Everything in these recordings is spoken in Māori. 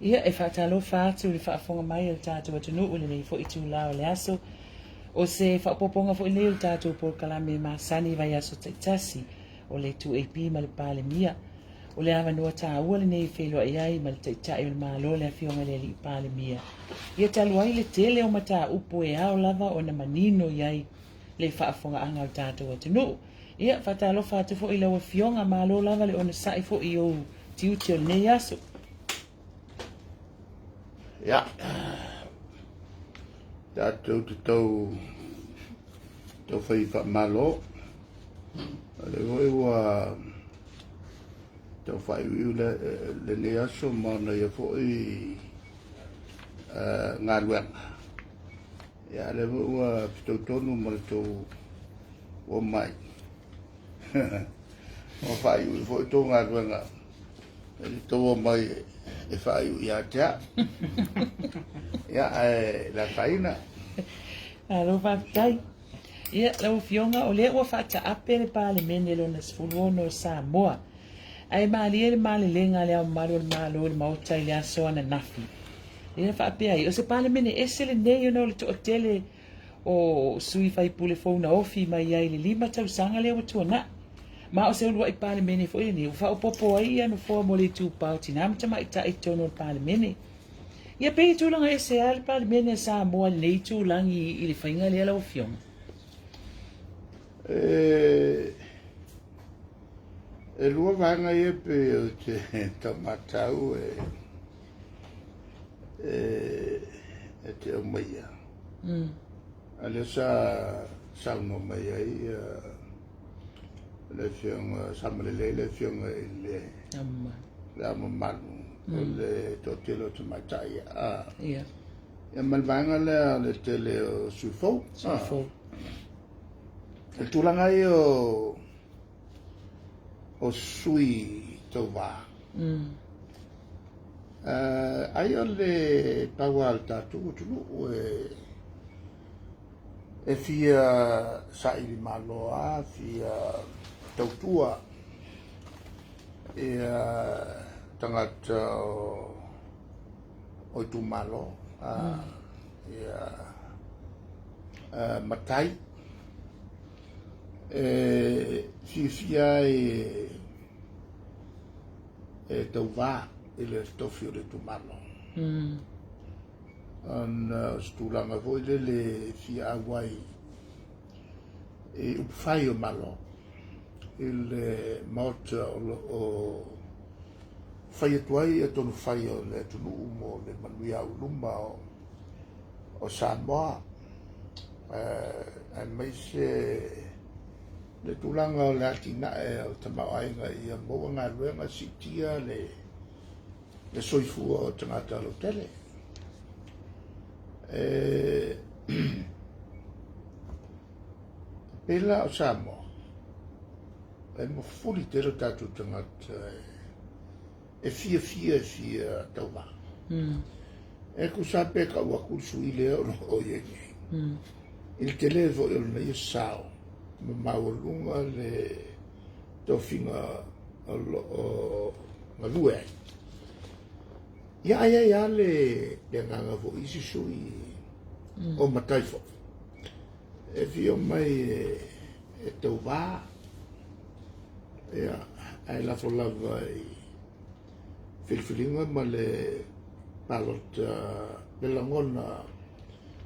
Ia e whaatalo whaatu le whaafonga mai o tātou atunu o le nei fo i tūlao le aso. O se whaapoponga fo i leo tātou por kalame masani vai aso taitasi o le 2AP ma le pāle mia. O le awa noa tā ua le nei whelua iai ma le taitai o le mālo le awhionga le li pāle mia. Ia talu ai le tele o mata upo e ao lava o na manino iai le whaafonga anga o tātou atunu. Ia whaatalo whaatu fo i lau awhionga mālo lava le ona sai fo i o tiuti o le nei aso. Ja, tātou te tau whai whaamalo. Le hoi wa tau whai uiu le ne aso mana ia fwoi ngā ruanga. Ja, le hoi wa pitau tonu ma le tau o mai. O whai uiu fwoi tau ngā ruanga. Le tau o mai e whai uiu ia tea. Ia, la whaina. Alo whaatai. Ia, lau fionga o lea ua whaata ape le pāle mene lo na sfuluono Samoa. Ai maali e le maali lenga le au maru le maalo le mautai le asoa na nafi. Ia whaape ai. O se pāle mene ese le nei o le to tele o sui whai pule fōna ofi mai ai le 5 tausanga le o tuana. Ma o se ulua i pāle mene fo i ni. O wha o popo ai anu fōa mo le tūpau tinamta mai ta i tono le pāle mene. Ia pei tūlanga e se ale pāle mene Samoa le nei tūlangi i le whainga le ala o fionga. E lua vanga e pe o te tamatau e te o maia. Ale sa no maia i le fionga samalele le fionga i le amamanu. O le totelo te matai. Ia. Ia malvanga le tele o sufo. Sufo. E tūlanga i o sui tau wā. Ai o le taua al tātou tunu e fia sairi maloa, fia tautua e tangata o tu malo ia matai fia e tau wā i le stofio le tu malo an stulanga voi le fia awai e upfai o malo il mota o fai atuai e tonu fai o le tunu umo le manuia uluma o Samoa. Ai mai se le tulanga o le atina e o tamauainga i a moa ngā ruenga sitia le soifua o tangata lo tele. Pela o Samoa. E mo furi tero tatu tangata e fia tau wā. E ku sape ka ua kursu i leo no o iengi. Il televo il na i sao. Ma maurunga le tofinga o malue. Ia le nganga vo isi sui o mataifo. E fio mai e tau wā. Ia, ai la lava i filfilinga ma le palota belangona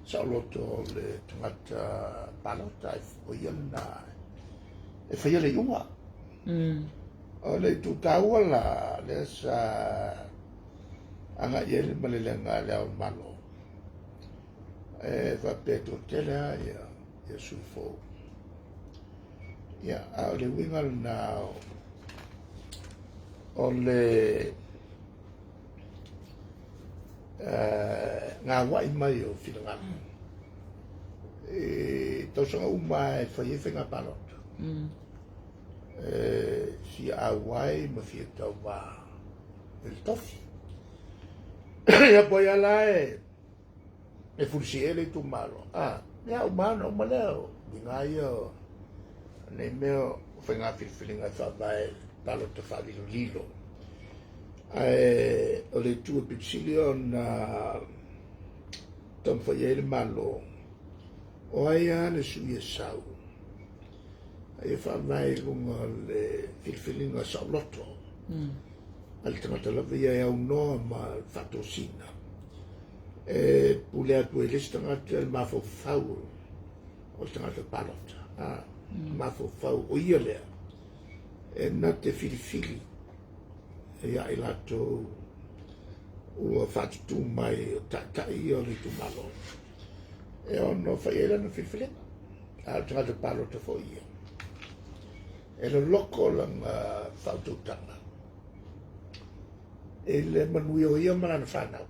sa loto le tangata palota o iana e whaia le iunga. O le tutaua la le sa anga iele ma le lenga le au malo. E whapeto telea ia sufo. Ia, a le winga na o le ngā wai mai o whirangana. Tausanga uma e whai e whenga palota. Si a wai ma fia tau wā el tofi. Ia poi ala e fursi ele tu malo. Ia umano ma leo. Dinga ia nei meo whenga whirwhiringa whawae palota whawilo lilo. o le tu pitsili ona tom fa ye le malo o ia le su ye sau ai fa mai lunga le filfilinga sa loto al tangata la via no ma fatosina pule atu le tangata el mafo fau o tangata palota mafo fau o ia le na te filfili ia i lato ua whatutu mai o tatai o le tumalo. E ono whaiera na whiwhile, a tangata palo te fo ia. E le loko langa whaututanga. E le manui o ia marana whanau.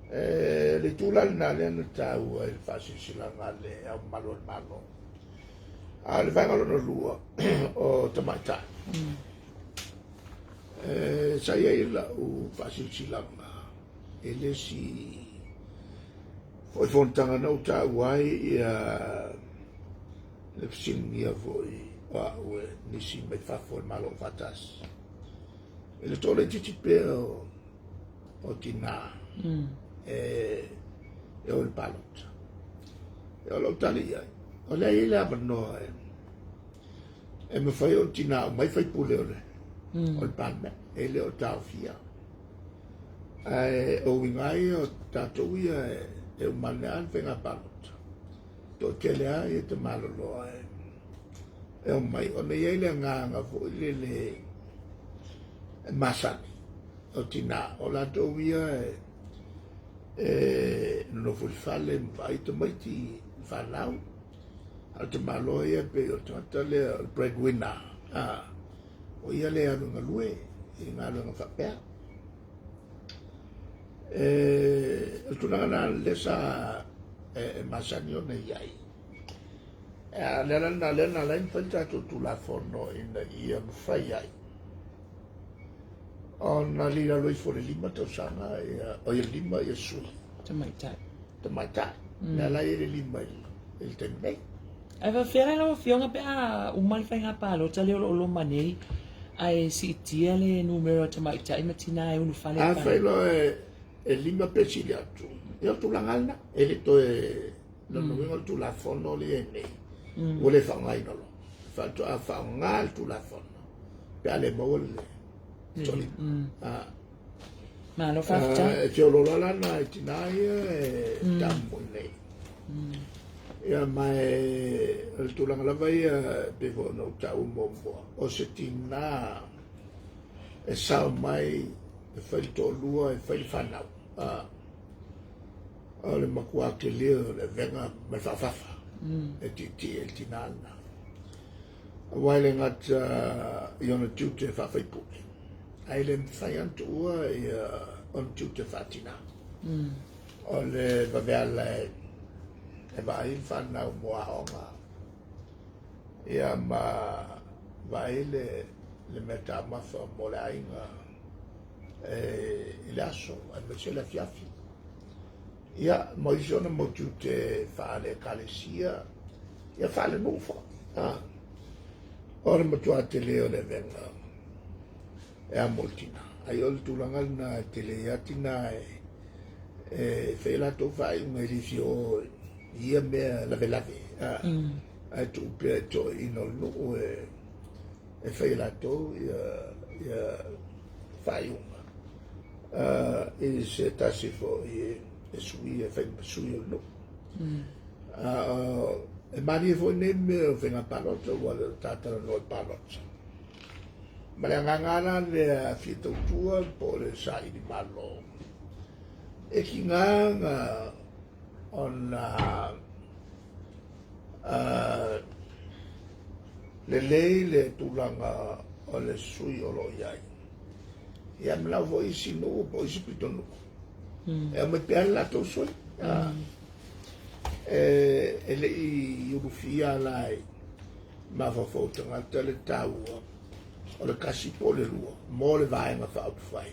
E le tūlali nā lea na tāua e le whasisilanga le au malo. A le whaingalo na lua o tamaitai. Saya ila u fasil silanga ele si foi fontanga no ta wai ia le singia voi wa we nisi me fa for malo fatas ele tole titi pe o tina e o il palot e o lo talia o le ila no e me fai o tina mai fai pule o il panne e le o tau fia o wingai o tatou ia e o mane an venga palot to tele a e te malolo e o mai o nei le nganga fo le masani o tina o la to ia no fu fale vai to mai ti falau al te malo ia pe o tale breadwinner o ia le anu ngalue i ngalo nga whapea o tunanga le sa masani o nei ai le na lain whaita tu la fono ina ia mwhai ai o na lira loi fore lima tau sanga o ia lima ia sui tamaitai na la ia lima il tenei ai va fera lo fionga pe a umal whainga palo tale o lo manei ai si tia le numero tamaitai matina e unu fale a failo e lima pesi atu io tu la ngana e le to no no tu la fono le nei vole fa ngai no fa to a fa ngal tu la fono pe ale mo le toli ma lo fa e te lo la na tinai e tammo nei ia mai il tu la vai pe no ta un bombo o se tina e sa mai e fai to lua e fai fanau o le makua ke leo le venga me fafafa e ti el tinana wale ngat iona tute fafai puke ai le fai antu ua on tute fatina o le vaveala e vai fanau moa onga ia ma vai le meta mafa mo le ainga il aso a invece la fiafi ia mo sono mo tutte fare calesia ia fare nufa ora mo tu a tele le venga e a moltina ai ol tu langal na tele atina e fe la tu fai un edizio ia me la velave a tu pe to in ol no e fe la tu ia fai un e se tassi fo e sui e fai sui no e mani fo nemme venga palotto vuole tata no palotto ma le ngangana le fito tua pole sai di mallo e chi nganga on le le tulanga o le sui o lo iai e am la voi si no poi si pitono e am per la to sui e le ufia lai ma fa foto ma tele tau o le kasi pole lua mo le vai ma fa fai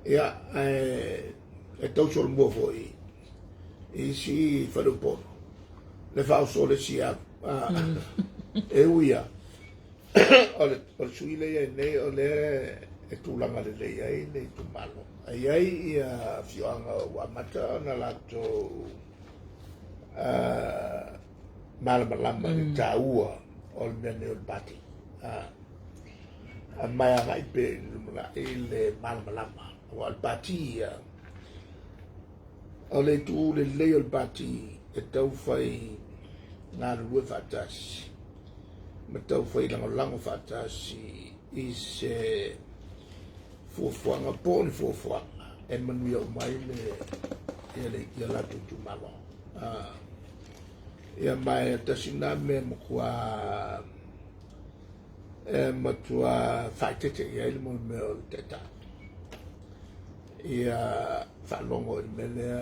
ia e tau sol mo foi e si fa un po' le fa sole sia e uia o le sui le nei o le e tūlanga le lei ai le tu malo. Ai ia fioanga wa mata na lato malama le taua o le mene o le bati. A mai a ngai pe le malama o al bati o le tu le lei o le bati e tau fai ngā rua whatasi. Ma tau whai lango whatasi i se fuafuanga, pōni fuafuanga, e manui au mai le ia latu tu malo. Ia mai a tasina me mokua matua whaitete i aile mo meo le teta. Ia whalongo i melea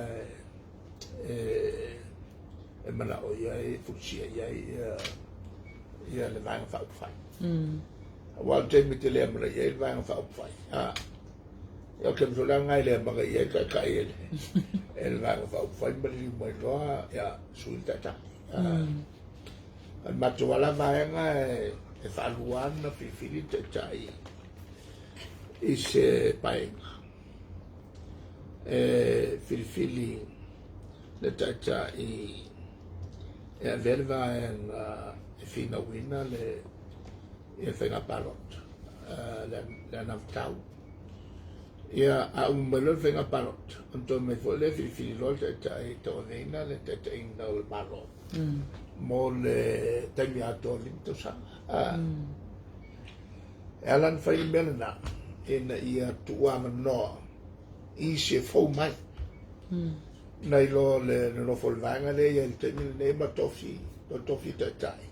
e mana o iai, fusia iai, ia le vanga whaupwhai. Wal te mi te lea mara iai le vanga whaupwhai. Ia ke msola ngai lea maga iai kai ele. E le vanga whaupwhai mari mai loa, ia sui tata. Al matu wala vaenga e whaluana whiwhiri te tai i se paenga. E whiwhiri le tata i e a verva e fina wina le e whenga parot le anaftau ia a umelo le whenga parot anto me fo le whiwhiri lo te tai to neina le te te ina o le parot mo le taimi ato limto sanga e alan whai melena ina ia tua manoa i se fau mai nei lo le no folvanga le ia te ne ma tofi te tai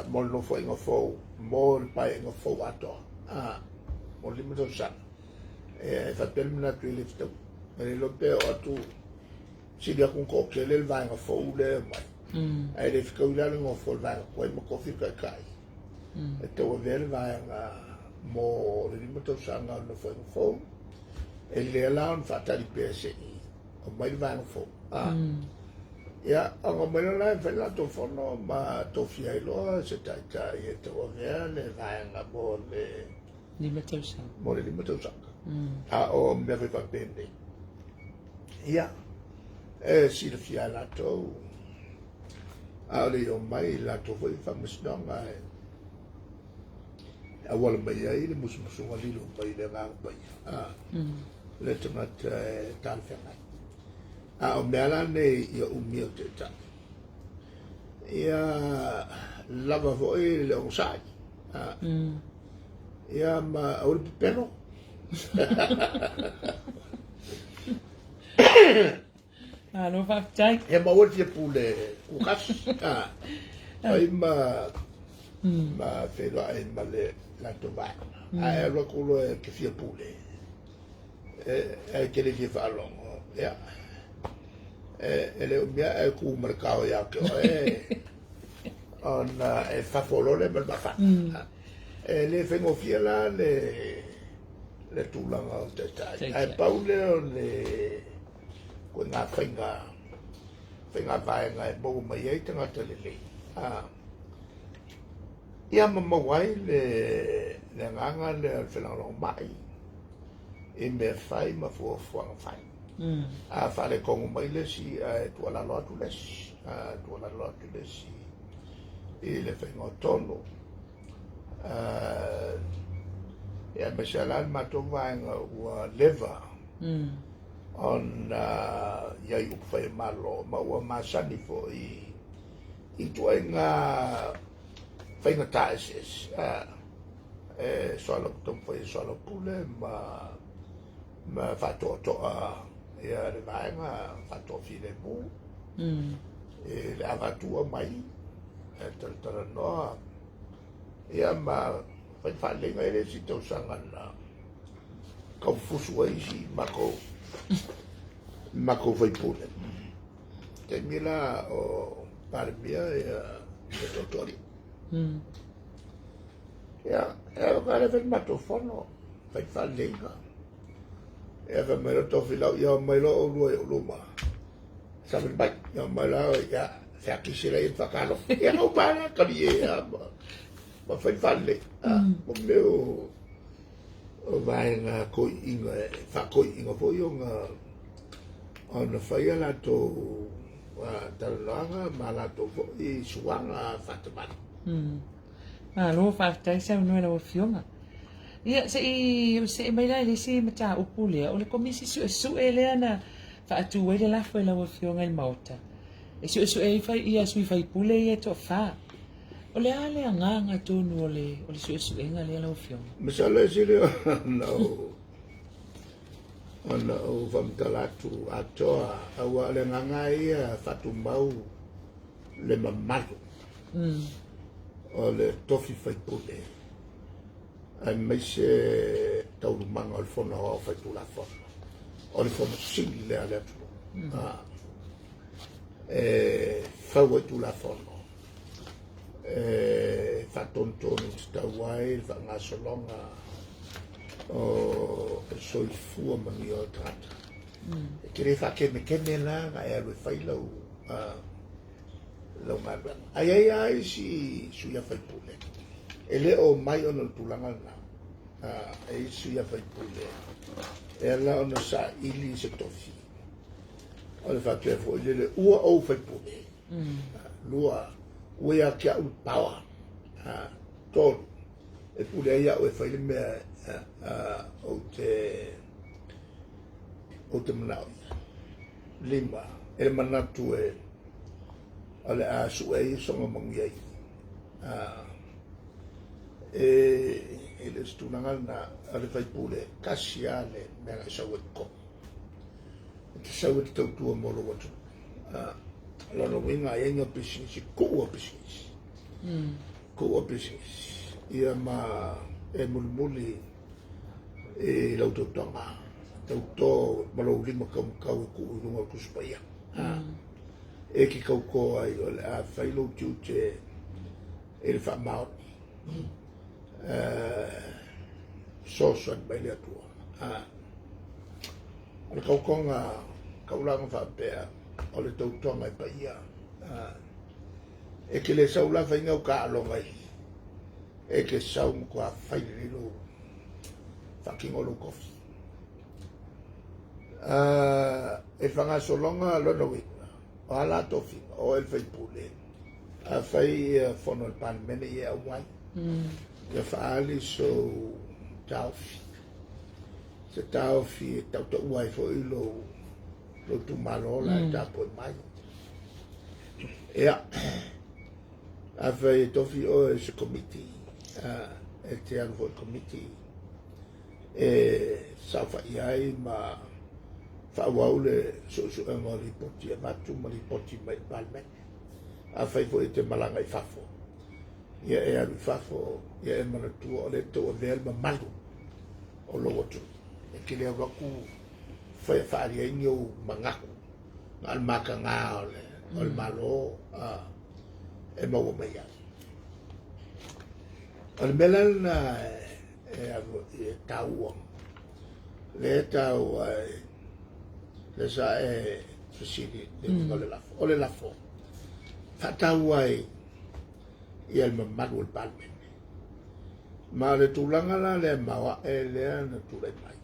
mo no foi ngo fo mo pai ngo fo ato mo limito sa e fa termina tu le sto e lo pe o tu si dia con co che le va ngo fo le mai e le fico la ngo fo va poi mo cofi kai e to ver va mo limito sa no foi ngo fo e le la un fatali pse o mai vai no fo ia o mai la fa la to fo no ma to fia lo se tai e to vea le vai nga mo le limito sa o me fa pende ia e si le fia la to le o mai la to foi fa misno nga a wala mai ai le musu ngali lo mai le nga pai le tomat tal fa o meala nei ia umio te ta ia lava foi le osai ia ma o pero no fa tai e ma o te pule o kas ai ma fe lo ai ma le la to ba ai lo culo che fia pule e che le fa longo ia ele mia e ku mercado ya que on e fa folole per ba fa le fengo fiela le tulanga te tai e paule le ko na fenga vai ngai bo mai e tanga te le ia ma wai le nganga le fenalo mai e me fai ma fo fai a fare con mai le si tu la lo tu le tu la lo tu le si e le fengo tono e me sala ma to va o leva on ya yu fai malo ma o ma sani fo i tu nga fengo tases solo to fai solo pule ma fatto ia le vaenga fatto file mu e le avatua mai e tara noa ia ma fai whalenga ere si tau sangana kau fusu ai si mako fai pune te mila o parmia ia e totori ia e o kare fai matofono fai whalenga e fa mero to fila ia mai lo luma sa me bai ia mai la ia fa ki sira ia fa kalo ia no para ka ia ma fai falle mo meu o vai nga ko inga fa ko inga po yung ona fai ala to talanga mala to fo I suanga fataman lo whaatai sa unua la fionga. Ia, se mai lai le se mata upu lea, o le komisi su e lea na whaatu wei le lafo e la fionga il mauta. E su e fai ia sui fai pule ia to wha. O le ale a nganga tonu o le su e nga lea la fionga. Masala sile ona o famtalatu atoa awa le nganga ia fatumbau le mamalu. O le tofi fai pule. Ai mai se taurumanga o le fona o fai tula fona. O le fona sili le ale atu. Fau e tula fona. Fatontonu tawai, fangasolonga o soifua mani o tata. Kere whakeme la ngai alwe fai lau marang. Ai si suya fai pule. Ele o mai ono tulanga na. Ai suya fai pule. E la ono sa ili se tofi. O le whakea fo ele ua o fai pule. Lua ua kia u pawa. Tolu. E pule ia o e fai le mea o te manau. Lima. E manatu e ale a suei songa mangiai ele stunanga na ale fai pule kasiale mera sawet ko te sawet tau tua moro watu lono winga yenga business ko business ia ma e mulmuli e lautotonga tau to malo lima kau ku lunga kuspaya e ki kauko ai o le a whailo tiute e le whamao sosan mai le atua o le kaukonga kaulanga whapea o le tautonga e paia e ke le saula whaingau ka alonga i e ke sau mkua whairilo whakingolo kofi e whangasolonga lono wik o ala tofi o el fai pule a fai fono el pan mene ye awai ya faali so taufi se taufi tau to wai fo ilo lo tu malola ta po mai ya a fai tofi o se committee e te anu fo committee e sa fa iai ma fa waule so mo ripoti e matu mo ripoti mai palme a fai fo te malanga I fafo ia e alu fafo ia e mana tu o le to vel ma malu o lo watu e kile waku fai fa ria inyo mangaku al maka nga o le malo e mo mai ya al melal na e tau le tau le sa e susini o le lafo fatau ai ia le mamadu o le palme ma le tulanga la le mawa e lea na tulai mai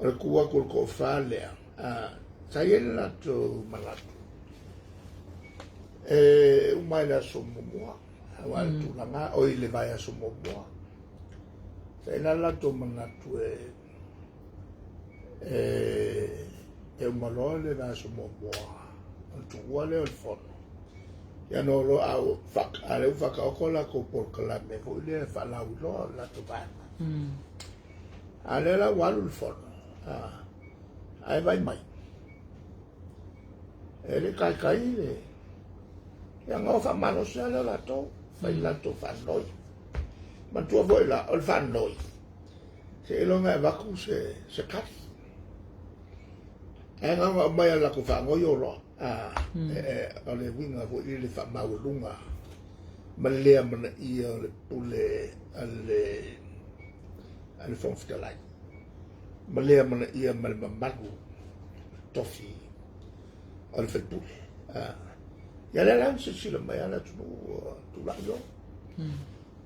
o le kua kul ko fa lea sa iele la to malatu e umai la so mumua wa le tulanga o i le vai a so mumua sa ina la to manatu e umalo le va so mumua o tu wale o fono ya no lo au fak ale fak o la ko por kala me fo le fa la lo la to ba ale la walu fono ai vai mai ele kai le ya ngo fa mano sa la to fai la to fa noi ma tu voi la o fa noi se lo nga va ku se kat e nga mai la ku fa ngo yo lo o le winga vo I le fa maulunga ma lea mana ia o le pule ale fonfitalai ma lea mana ia ma le mamalu tofi o le fai pule ia le lan se sila mai ala tu la yo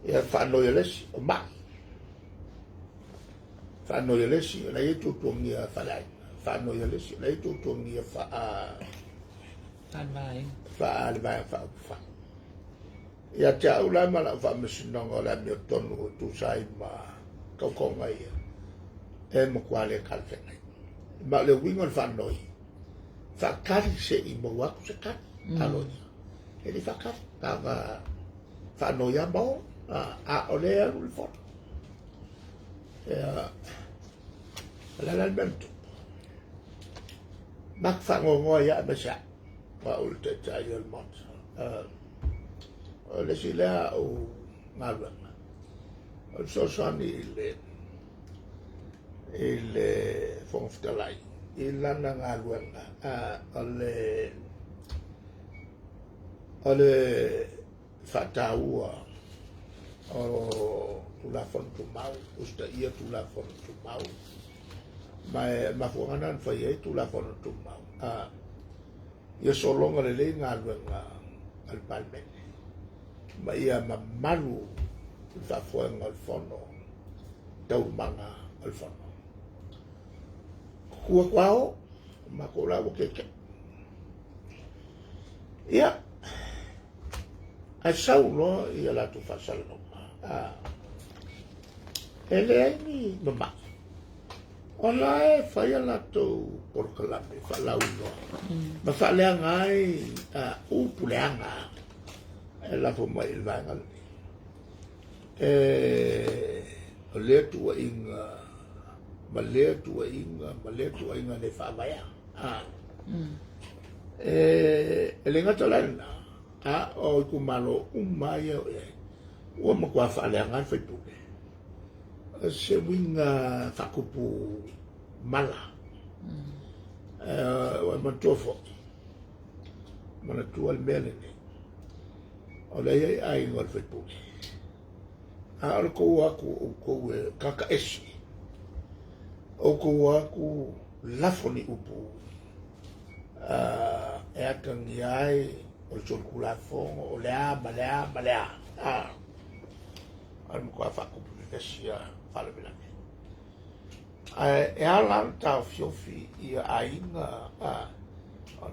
ia whanoi lesi o mai. Whanoi lesi, la i tutongia whalai. Whanoi lesi, la i tutongia whaaliwai whauwha. Ia te au lai mala whaamisinonga la mio tonu tu sai ma kaukonga ia. E makwale kalwhengai. Ma le wingon whanoi. Whakari se i mauaku se kari. Aloi. E li whakari. Tawa whanoi a mau. A ole a ruli whona. Lalan mentu. Mak whangongoa ia mesa. Wa ulte tai al mot. Le si lea o ngalwanga. O sosani ile fongftalai. Ilana ngalwanga. Ole fataua o tulafon tumau. Usta ia tulafon tumau. Mafuanganan fai tulafon tumau. Ia solonga lele ngalwanga al palmene. Ma ia mamalu whafuanga al fono. Taumanga al fono. Kua kwao, makola o keke. Ia, ai saulo ia latu whasalo. Ele ai ni mama. Ola e whaia latu porkalame, whalauno. Ma whaleanga ai upuleanga. E lafo mai il vangal. O lea tua inga, ma lea tua inga le whaamaya. E le ngata lana, o iku malo umaya o e, ua makua whaaleanga i whaipune. Se winga whakupu mala. Wa mantofo. Mana tua al melene. O lei ai ngol whaipune. Al kou aku o kou kaka esi. O kou aku lafoni upu. E atangi ai o tolku lafongo o lea, malea. Al mkua whakupu nesia whalabilane. E ala tau fiofi ia ainga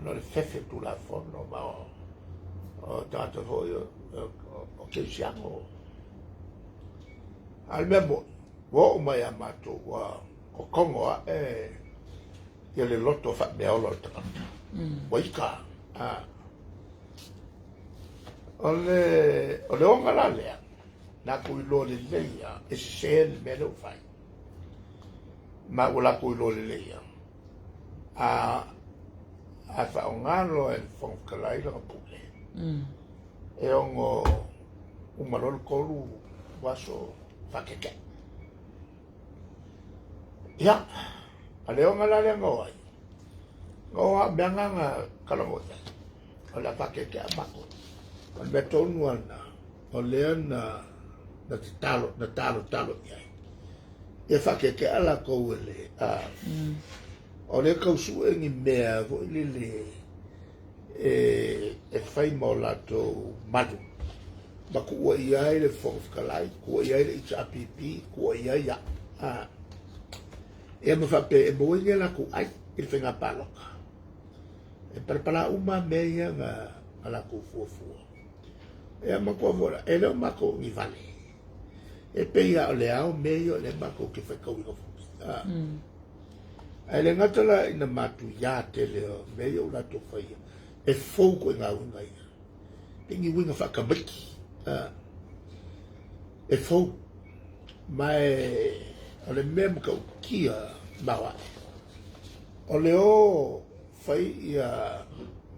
no le fefe tu lafono ma o tata hoi o keisiango. Al memo, wo mai amato wa o kongo ia le loto fa me olo tra. Waika. Ole onga la lea. Na kui lo le leia e se me lo fai. Ma ula kui lo le leia. A fa ongalo e fon kalai la pule. E ongo un malol kolu waso fakeke. Ya, ale onga la le ngoa. Ngoa bianga kalangota. Ola fakeke abako. On betonu ana. Ole na talo ya. E fakeke ala ko ele. Ole ko su ngi mea vo lele e fai molato madu. Ma ku ia ile fof kalai, ku ia ile HPP, ku ia ya. E mo fa pe e mo ia la ku ai il fenga palo. E per pala uma meia nga ala ku fufu. E ma ko vola, e lo ma ko ni vale. E pe ia le ao meio le ma ko ke fa ko i fu. E le ngatala ina matu ya te le meio la to fa ia. E fouco nga unga ia. Tingi winga fa kabiki. E fou mai ole mem ka kia mawa ole o fai ia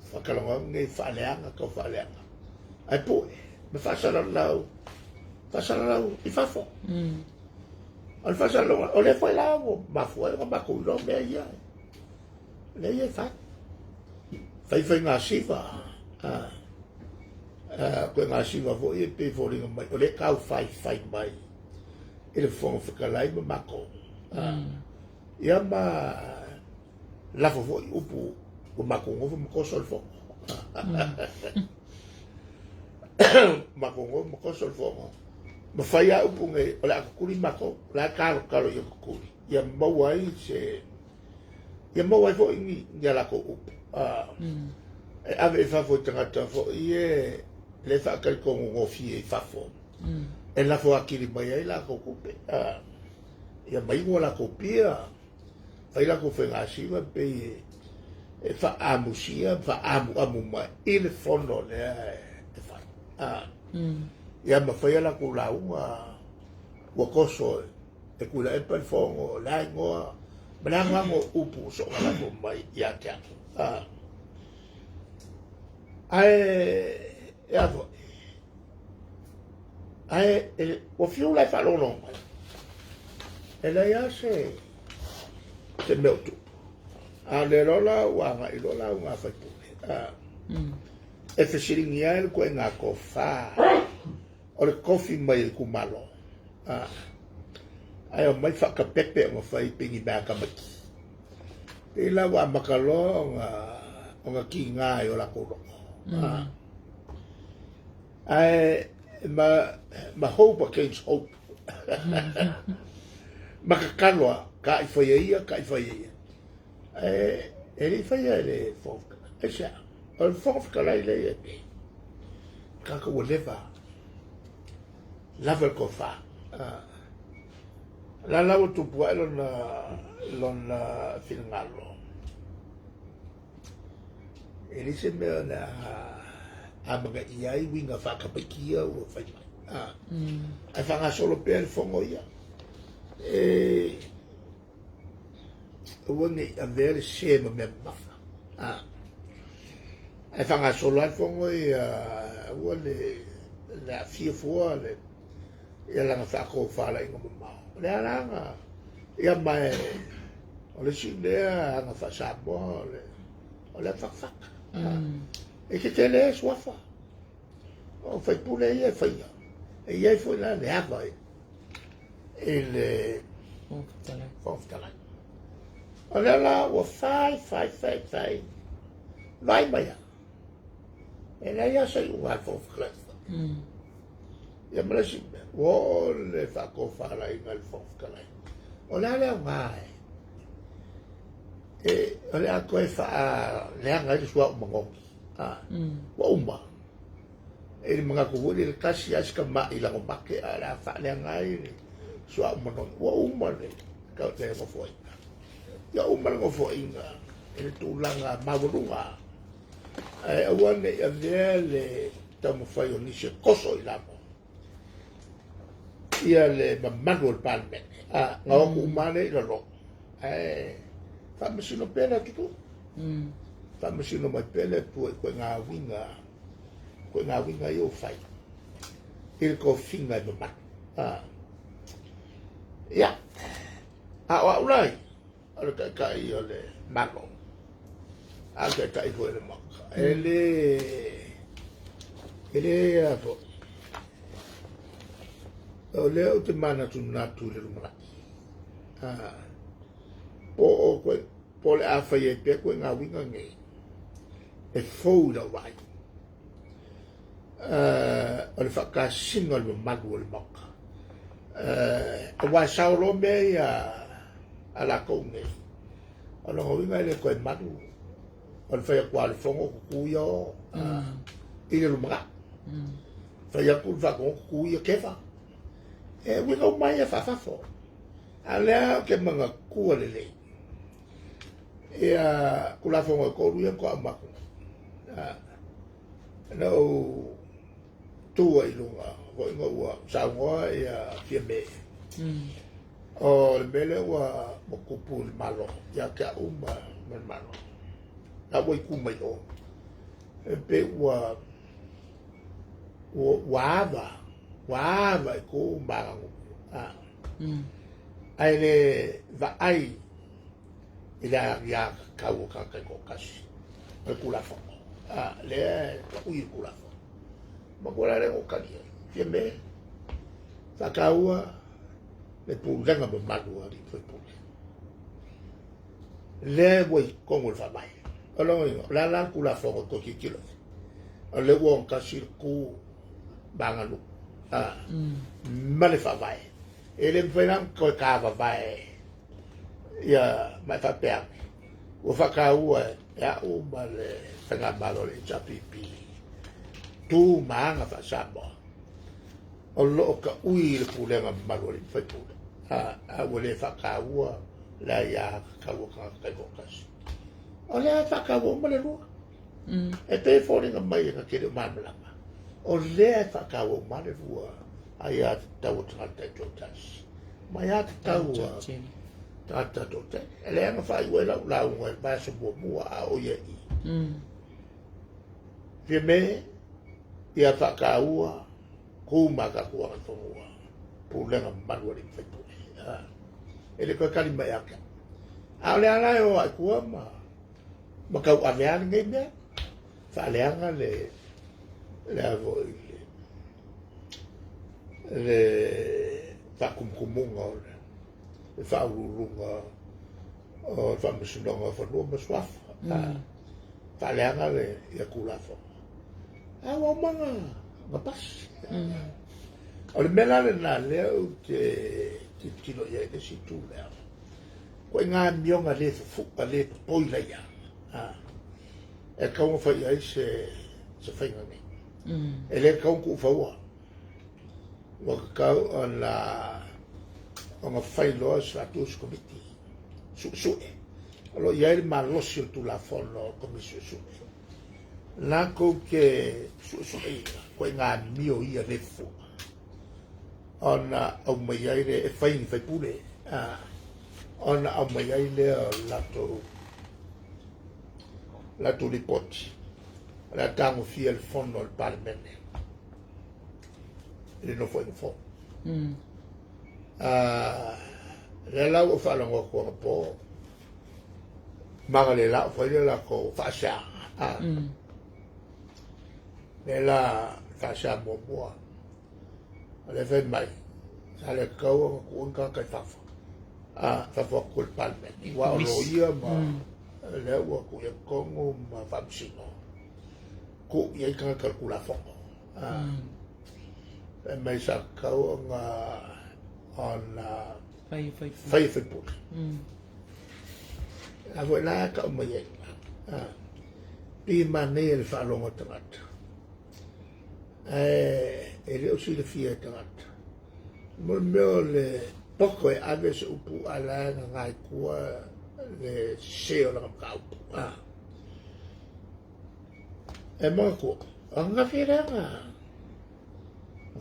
fakalanga ngai faleanga ka faleanga ai po me fasala lau I fafo al fasala ole foi la ma foi ma ko lo me ia le ia fai nga sifa ko nga siva vo e pe vo ringa mai o le kau fai mai ele fon fikalai ma mako ia ma la vo upu o mako ngo mo ko sol fo mako ngo mo ko sol fo mawhai au punge o le akukuri mako la karo i akukuri ia mawai se ia mawai fo ingi ia lako upu e ave e fafo tangata fo ie le whakari kongo ngofi e fafo e la fo akiri mai ai lako kupe ia maingo lako pia fai lako whenga siwa pe e wha amusia wha amu mai i le fono le e whai ia mawhai lako launga wakoso e kula e pai fongo lai ngoa mananga ngo upu so lako mai ia te aku e avo o fiu lai whalono e lai a se meo tupu le rola wanga i rola unga whaipune e whesiringi ai koe ngā kowha o le kofi mai i kumalo ai o mai whakapepe o ngā pingi mea kamaki e la wa makalo o ngā ki ngā i o la koroko ai ma hope against hope ma kakaloa ka i whaia e li whaia le fofka e sea o le fofka lai le e pe kaka ua lewa lava ko wha la lawa tupua e lona whinangalo e li se mea na a mga iai winga whakapikia o whaimai ai whanga solo pēr whongo ia wangi a very shame me mafa ai whanga solo ai whongo ia wale la fia fua le ia langa whako whala inga mamau le alanga ia mai o le si lea anga whasamoa o le whakwhaka e ke te le swafa o fai pule ia faia e ia foi la le ava e le foftalai o le la o fai vai mai e le ia sai ua foftalai ia mresi o le whako whala i ngai foftalai o le ale ngai e o le a koe wha le ngai le sua umangongi wa uma e mga kuhuli le kasi aska ma ilang make ala fa le ngai sua umano wa uma le ka te mo foi ya uma ngo foi e tulanga mavurunga e awane e le tamo fai o nise koso ilamo ia le manual palme nga o umane lo lo fa mesino pena tutu fa mesino mai pele tu ko nga winga yo fai il ko finga do mat ya wa ulai ala ka yo le malo ala ka ko le mak ele apo ole o te mana tu na tu le rumara o ko le afa ye pe ko nga winga ngai e fou da vai o le whakasinga le magu o le maka o wai sauro me a la kounge o longa winga le koe magu o le whaia kua le whongo kukuia o i le rumara whaia kua le whako kukuia kefa e winga o mai e whawhafo a lea ke mga kua le lei ia kula whongo koru ia ko amaku no tua i lunga ko inga ua saungoa ia fia me o le mele ua mokupu le malo ia kia uma man malo na ua iku mai o e pe ua waava i ko marangu ai le vaai ila ya kau ka ko kasi e kula fo le ui kula fo ma kula le o kani ye me sa kaua le pulganga be malu ali foi pu le voi como el famai alo la kula fo ko ki kilo le wo kasi ku bangalu ma le fa vai e le fai ko ka va vai ia mai fa pe o fa ka ua ya o ma le tanga malo le chapipi tu manga fa sabo o lo ka ui le pulenga malo le fa tu a o le fa ka ua la ya ka o ka kas o le fa ka o ma le lu e pe fo ni mai ka ke ma la o le fa ka o ma le lu ai a tau tra te totas mai a tau tata tote ele anga fai wela la un ba so bo mu a o ye i me ia fa ka ua ku ma ka ku a to ua pu le nga malu ri fa tu ele ko ka mai aka a le ala o a ku ma ka a me an nge me fa le anga le avo le fa kumunga e fa urunga o fa msinonga fa no maswaf fa le anga le ia kula fo a wa manga ma pas o le mela le na le o te tilo ia te si tu le ko nga mionga le fu le poi la ia e ka mo fa ia se fa ngai ele ka ku fa wa ka on la on fai lo sa tus comiti su allo ieri ma lo si tu la fono commission su la co che su ko nga mio ia le fu on o mai ieri e fai pure on o mai ieri la tu ripoti la tango fia il fondo al parlamento e non foi fo le la o fa lo ko po ma le la foi la ko fa sha le la fa sha mo mo le fe mai ale ko un ka fa fa ko il palme wa lo ia ma le wa ko ye ko ma fa sino ko ye ka calcula fo mai sa ka nga on fai put a voi la ka mo ye pi manel fa lo motrat e le o si le fia trat mo le poco e aves upu ala nga ku le se o la ka e mo ko anga fira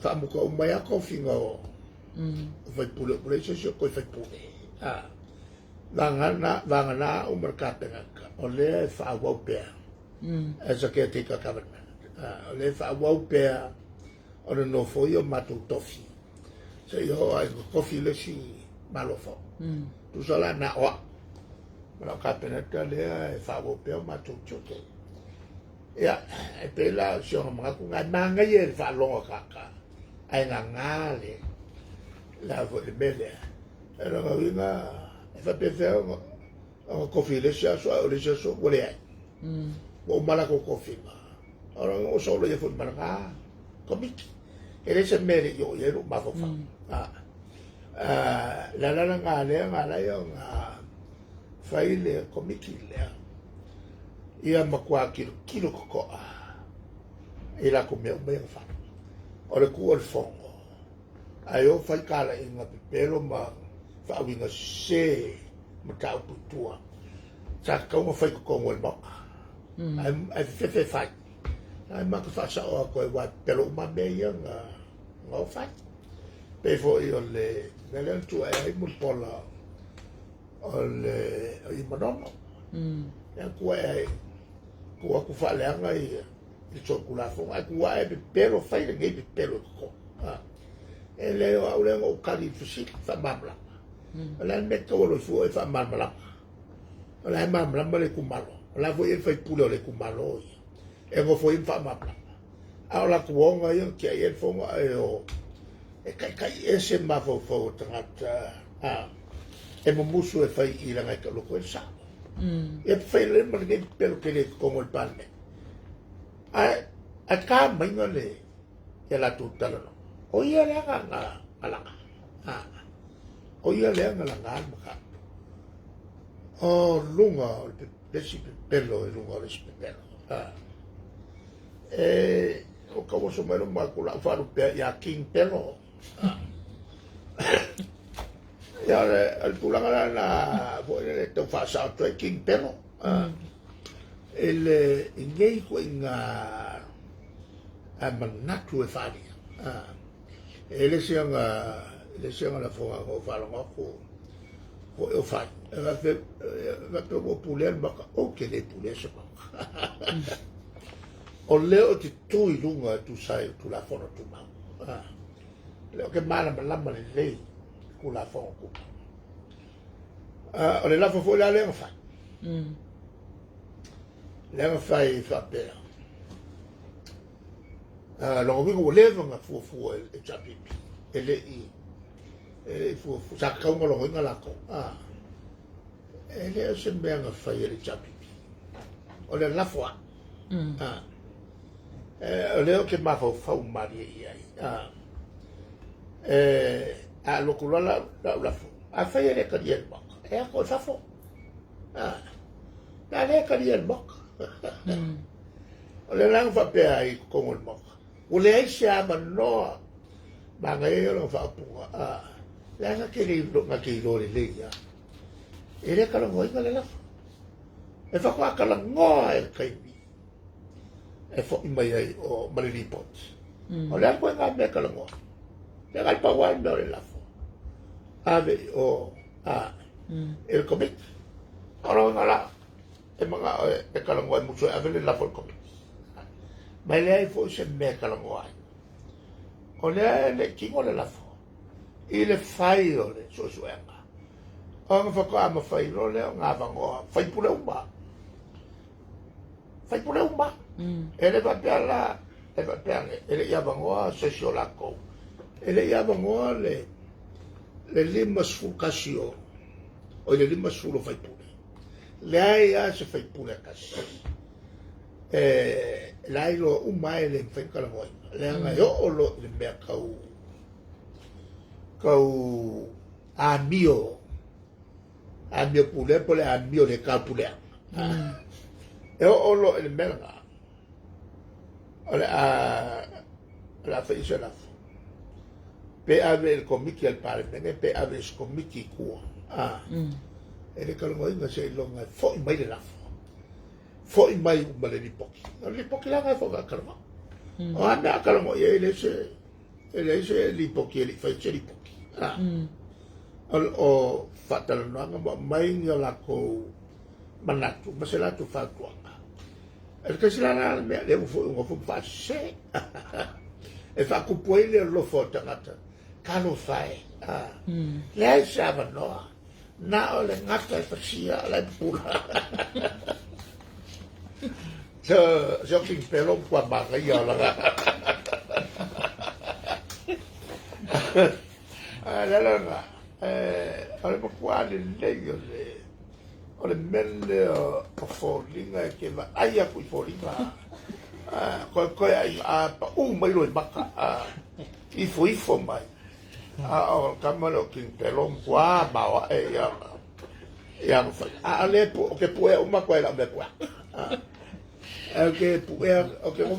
fa mo ko mai a ko fingo vai pule pule se ko fai pule vangana o mercato o le fa wa pe as a caretaker government o le fa wa pe o no fo yo matu tofi se yo ai coffee le si malofo tu sola na o ma ka peneta le fa wa pe matu chote ya e pe la si o ma ku nga manga ye fa lo ka ai nga ngale la vo le bele era nga vinga e fa pe fe o coffee le sia so o le sia so o le ai o mala ko coffee ma ora o so le fo mala komik e le se mele yo ye ru ma fo fa la nga yo nga fai le komiki le ia ma kwa kilo ko e la ko me fa o le ku o fongo ai o fai kala inga pepero ma fa winga se ma tau putua sa ka mo fai ko mo ma ai fe fai ai ma ka fa sa o ko wa pero ma me nga ngo fai pe fo io le tu ai mo pola o le i madono ya ku ai ku fa le nga i chocolate fo ai ku ai pero fai le ngai pero ko e le o le o kali fusi fa mamla la metto lo fu e fa mamla la mamla ma le kumalo la vo e fai pulo le kumalo e go fo in fa mamla a la kuonga yo che e fo o e kai e se ma fo trata e mo musu e fai i la ngai lo ko sa e fai le ma che pelo che le como il panne a ka mai le e la tutta no o ia le ngala o ia le ngala maka o lunga o pesi pelo e lunga o pelo o ka wo so mero ma kula faru pe ya king pelo ya al tulanga na bo le to fa sa to king pelo ele ingei ko inga a manatu e fani ele sianga la fonga ko fala ko o fai va pe o puler ba o ke le puler se ba o leo ti tu i lunga tu sai tu la fono tu ma leo ke mala malamba le lei ku la fono ku o le la fo la le fa le fai fa pe lo vi ko le nga fu e chapipi ele i fu sa ka mo lo nga la ko ele se me nga fai e chapipi o le la fo leo ke ma fa mari a lo ku la fo a fai le ka dien ba e ko fa fo la le ka dien ba o le lang fa pe ai ko mo mo o le ai sia ma no ma ga e lo fa pu la ga ke le nga ke lo le ya e le ka lo ngoi ka le la e fa kwa ka la ngoi kai e fo i mai ai o Malili Pot. O le ako nga me kalangoa. Le ngai pa wai me o le lafo. Ave o e komik. Oro nga la e mga e kalangoa e muso ave le lafo le komik. Mai le ai fo se me kalangoa. O le kingo le lafo. I le fai o le so suenga. O nga whako ama fai lo le o ngā wangoa. Fai pule umba. Fai pule umba. Ele va piala, ele ia vangoa sesio la ko. Ele ia vangoa le lima sfulcasio. O le lima sfulo fai pule. Le ai a se fai pule kasi. Lai lo umai le fai kalangoi. Le anga yo o lo le mea kau amio. Amio pule pole amio le kau pule. E o lo le mea la fece la pe ave il comiki al pare bene pe ave il comiki ku e le kalongo inga se longa fo mai le la fo mai ma le poki la ga fo ga kalongo o anda kalongo e le se li poki li fece li poki o fatal no nga mai nga la ko manatu ma se la tu fa tu el que se la me le fu fa se e fa ku poi le lo foto ngata ka lo fai le sa no na o le ngata fa sia la pula so king pelo kwa ba ga ya la la ale mo kwa le yo le o le mele o folinga ke va aia ku folinga ko ai pa mai lo maka ifo mai o kamalo king pelon kwa ba ya fa ale po ke po o ma kwa la me kwa ke po o ke mo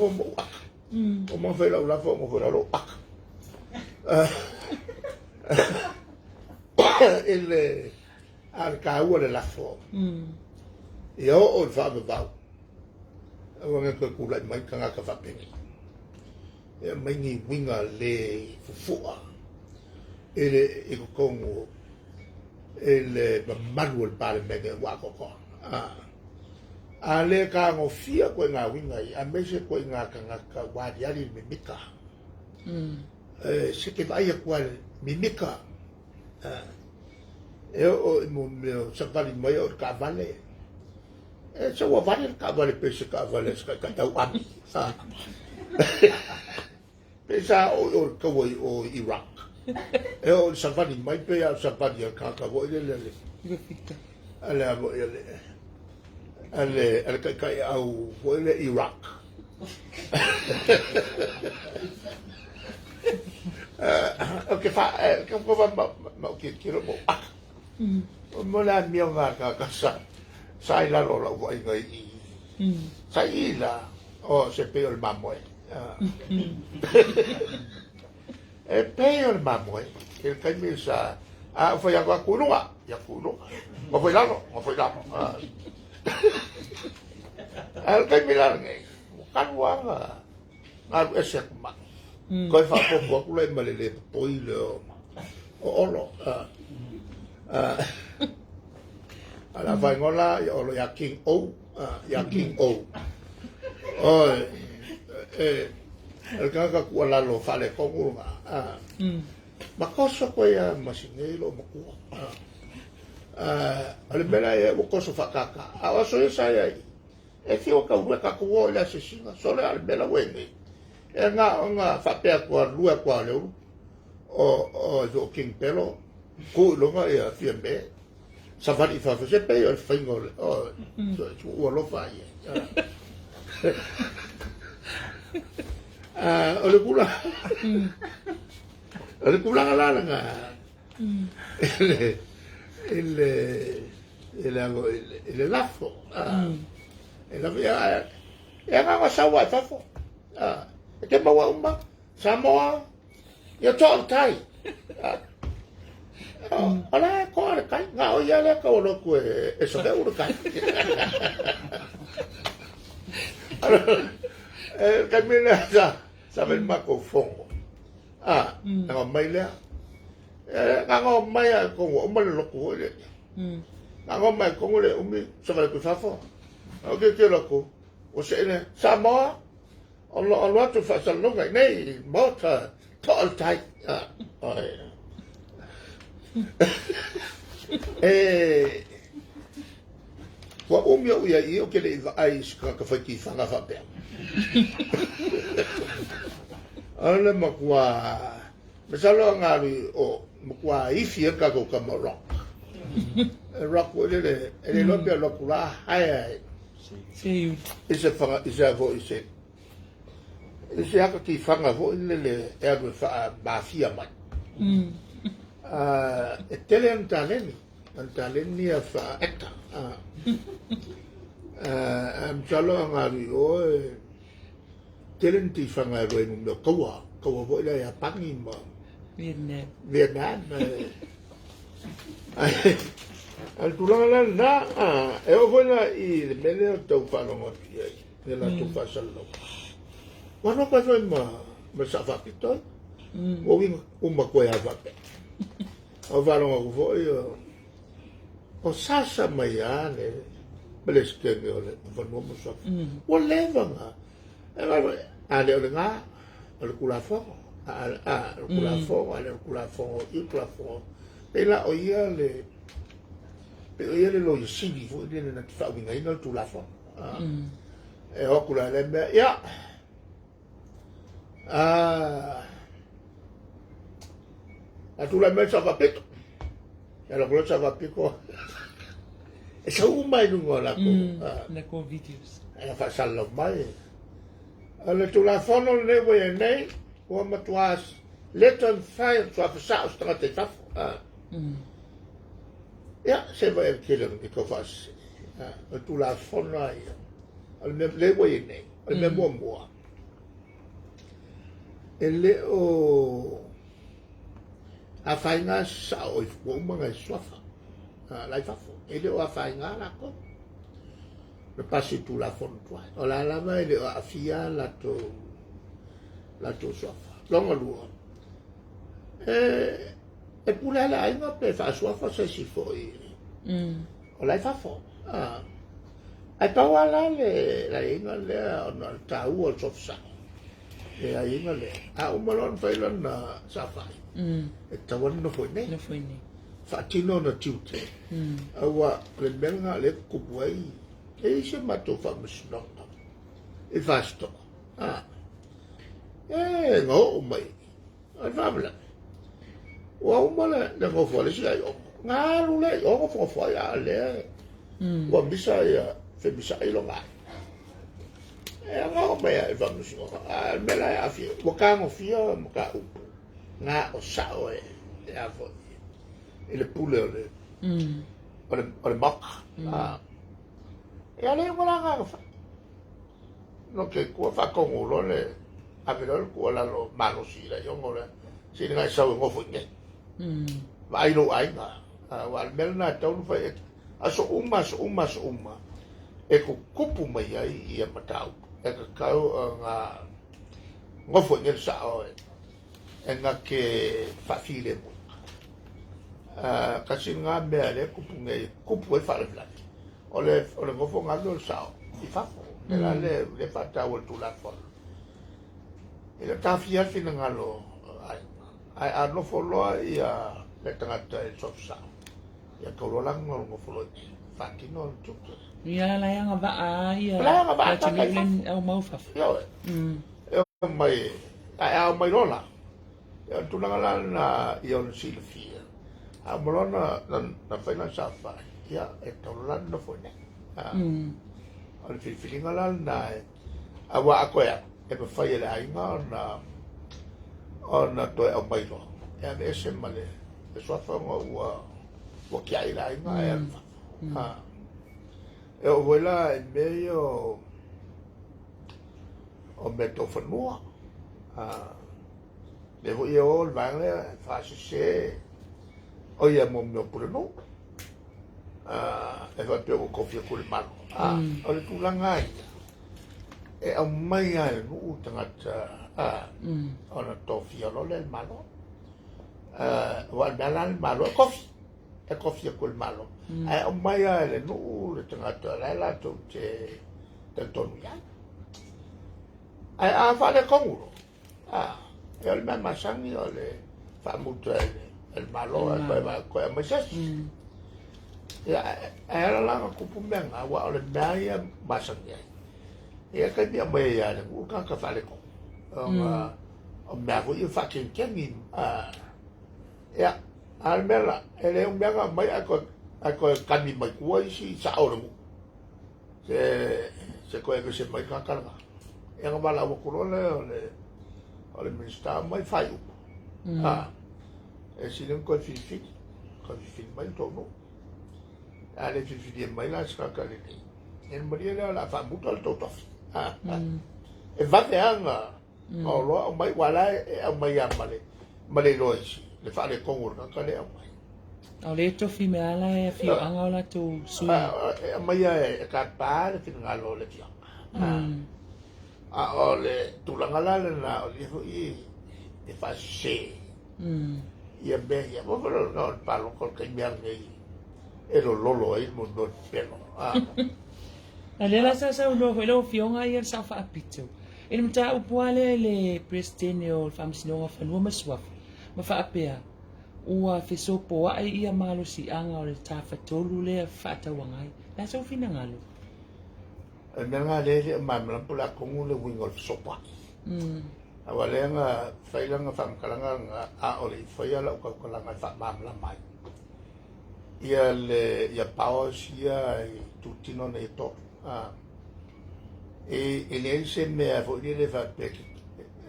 o mo fa la fo mo fa lo ele al caua le lafo e o fa ba o nga ko kula mai kanga ka fa pe e mai ni winga le fufua ele e ko kongo ele manuel pale mega wa ko ale ka ngo fia ko nga winga a mese ko nga kanga ka wa diali mimika se ke vai ko mimika o mo sa vale mai o cavale e so vale il cavale pese cavale ska ka tau ami pesa o ko o Iraq e o sa vale mai pe a sa vale ka vo le ale ka au vo le Iraq Ok, kamu kau mau kira mau mula mio nga ka sa ila lo wa ngai sa ila o se pe el mamoe e pe el mamoe el kai mi sa a foi agua kuno ya kuno mo foi lano el kai mi la ngai kan wa nga ese ma ko fa po le malele poi le o lo ala vai ngola ya lo ya king o el kaka ku ala lo fale ko nga ma cosa ko ya masinelo mo ku ale bela ya ko so fa kaka awa so sa ya e fio ka u ka ku la se singa so le ale bela wenge e nga fa pe ko lu ko le o zo king pelo ko lo nga ya fiembe sa va di fa se pe il fingo o lo fa ya o le kula la nga il lafo e la via e nga sa wa fa fo ke ma wa umba Samoa ya to tai ala ko le kai nga o ya le ko lo ku e so de ur kai ka me la sa vel ma ko fongo nga mai le nga mai ko o ma lo ku le nga mai ko le umi so va ku fa fo o ke lo ku o se ne Samoa o tu fa sa lo ngai nei mo ta to tai wa umia uia I o ke le ai ska ka fa ki fa nga fa pe ale makua me salo ngari o makua ifi ka ko ka mo rock rock wo le lo pe lo kula ai See you. Is a vo ise aka ki fanga vo le e ave fa mafia mai e tele antaleni a fa eta am salo ngari o tele ti fanga vo no kawa vo le ya pangi ma Vietnam al tulanga na e o vola I le mele to fa no mo ye la to fa salo wano pa so ma sa fa pito o wi o ma ko ya va pe o va no vo o sasa mai ane beles ke le va no mo so o le va nga ale o nga o kula fo o kula fo I kula fo e la o ia le pero ele lo sigi fu ele na fa winga ina tu la fo e okula le ya tu la me sa va peto e la cosa va pico e sa un mai lungo la ko videos e la fa sallo mai ale tu la fo no le voy nei o ma tuas leton fire tu fa sa strate fa ja, se va el killer di ko fas. Tu la fona ia. Al me le voi nei, al me mo. Le o a fainga sa o fo manga sofa. La fa fo. Le o a fainga la ko. Le passi tu la fona toi. O la lava le a fia la to sofa. Longa lua. E pula la inga pe fa sua fa se si foi. O la fa fo. Ai pa wala le la inga le ona ta u o sofsa. E ai inga le. O malon fa na sa fa. E ta wan no foi ne. No foi ni. Fa tino na tiute. Awa le menga le kupuai. E se mato fa msnonga. E vasto. Ngo mai. Ai famla. Wa umala le ngo fo le sia yo nga lu le yo fo fo ya le wa bisa ya fe bisa ilo nga e nga o me ya va muso me la ya fi wa ka ngo fi mo ka u nga o sao e avo ele pule o le moka e ale wala nga fa no ke ko fa ko lo le a ver ko la lo malo si la yo ngole si nga sa ngo fu nge vai lo ai nga wal mel na tau fa a so uma e ko kupu mai ai ia matau e ka kau nga ngo fu nge sa o e nga ke fa file mo kasi nga me ale kupu e fa le flat ole ngo fu nga lo sa i fa le fa ta o tu la fo e la tafia fina ngalo ai ano folo ia le tangata e sofsa ia kololang ngo folo fakino tu ia la yang va ia la va ta len au mau fa yo mai ai mai rola ia tu ngala na ia on silfia a molona na faina safa ia e kololang no fone al filinga la na awa akoya e pa fai le ainga ona to e mai lo e ave se male e so fa wa ki ai la ainga e e o vola e meio o meto fanua le vo io vang le fa se o ia mo me pure no e va pe ko fia ko le mano o le tulanga e au mai ai no tangata ona tofia lo le malo wa dalan malo e kofia ko le malo ai au mai ai le no le tangata la to te tonu ya ai a fa le kongulo e o le masangi o le fa mutu el malo e va ko e mesas ya era la kupu menga wa o le mai masangi e ka dia mai ya le ka fa le ko o me hago eu fucking kengi ya almela ele un mega mai ako kami mai kuai si sa ora mu se ko e se mai ka kala e nga bala wo kurole ole minsta mai fai e si non ko fi mai to no ale fi mai la ska ka le en maria la fa buto to to e va te anga o lo mai wala e mai male loisi le fa le kongur ka le mai o le to fi me ala e fi anga ola tu su mai e ka pa le fi ngalo le tia o le tu la ngala le na o le e fa se ia be ia mo pero no pa lo ko ke miar nei e lo lolo e mo no pelo ale la sa no lo fi onga ia sa fa apitu ele mta upuale le presidente o famsino fa no maswa ma fa apea ua fesopo ai ia malo si anga o le tafa tolu le fa ta wangai la so fina ngalo e nga le ma ma pula kongu le wingol sopa awale nga failanga fam kalanga a ole foi ala ko kalanga fa ma mai ia le ia paos ia tutti non e to e ele se me a foi le fa pe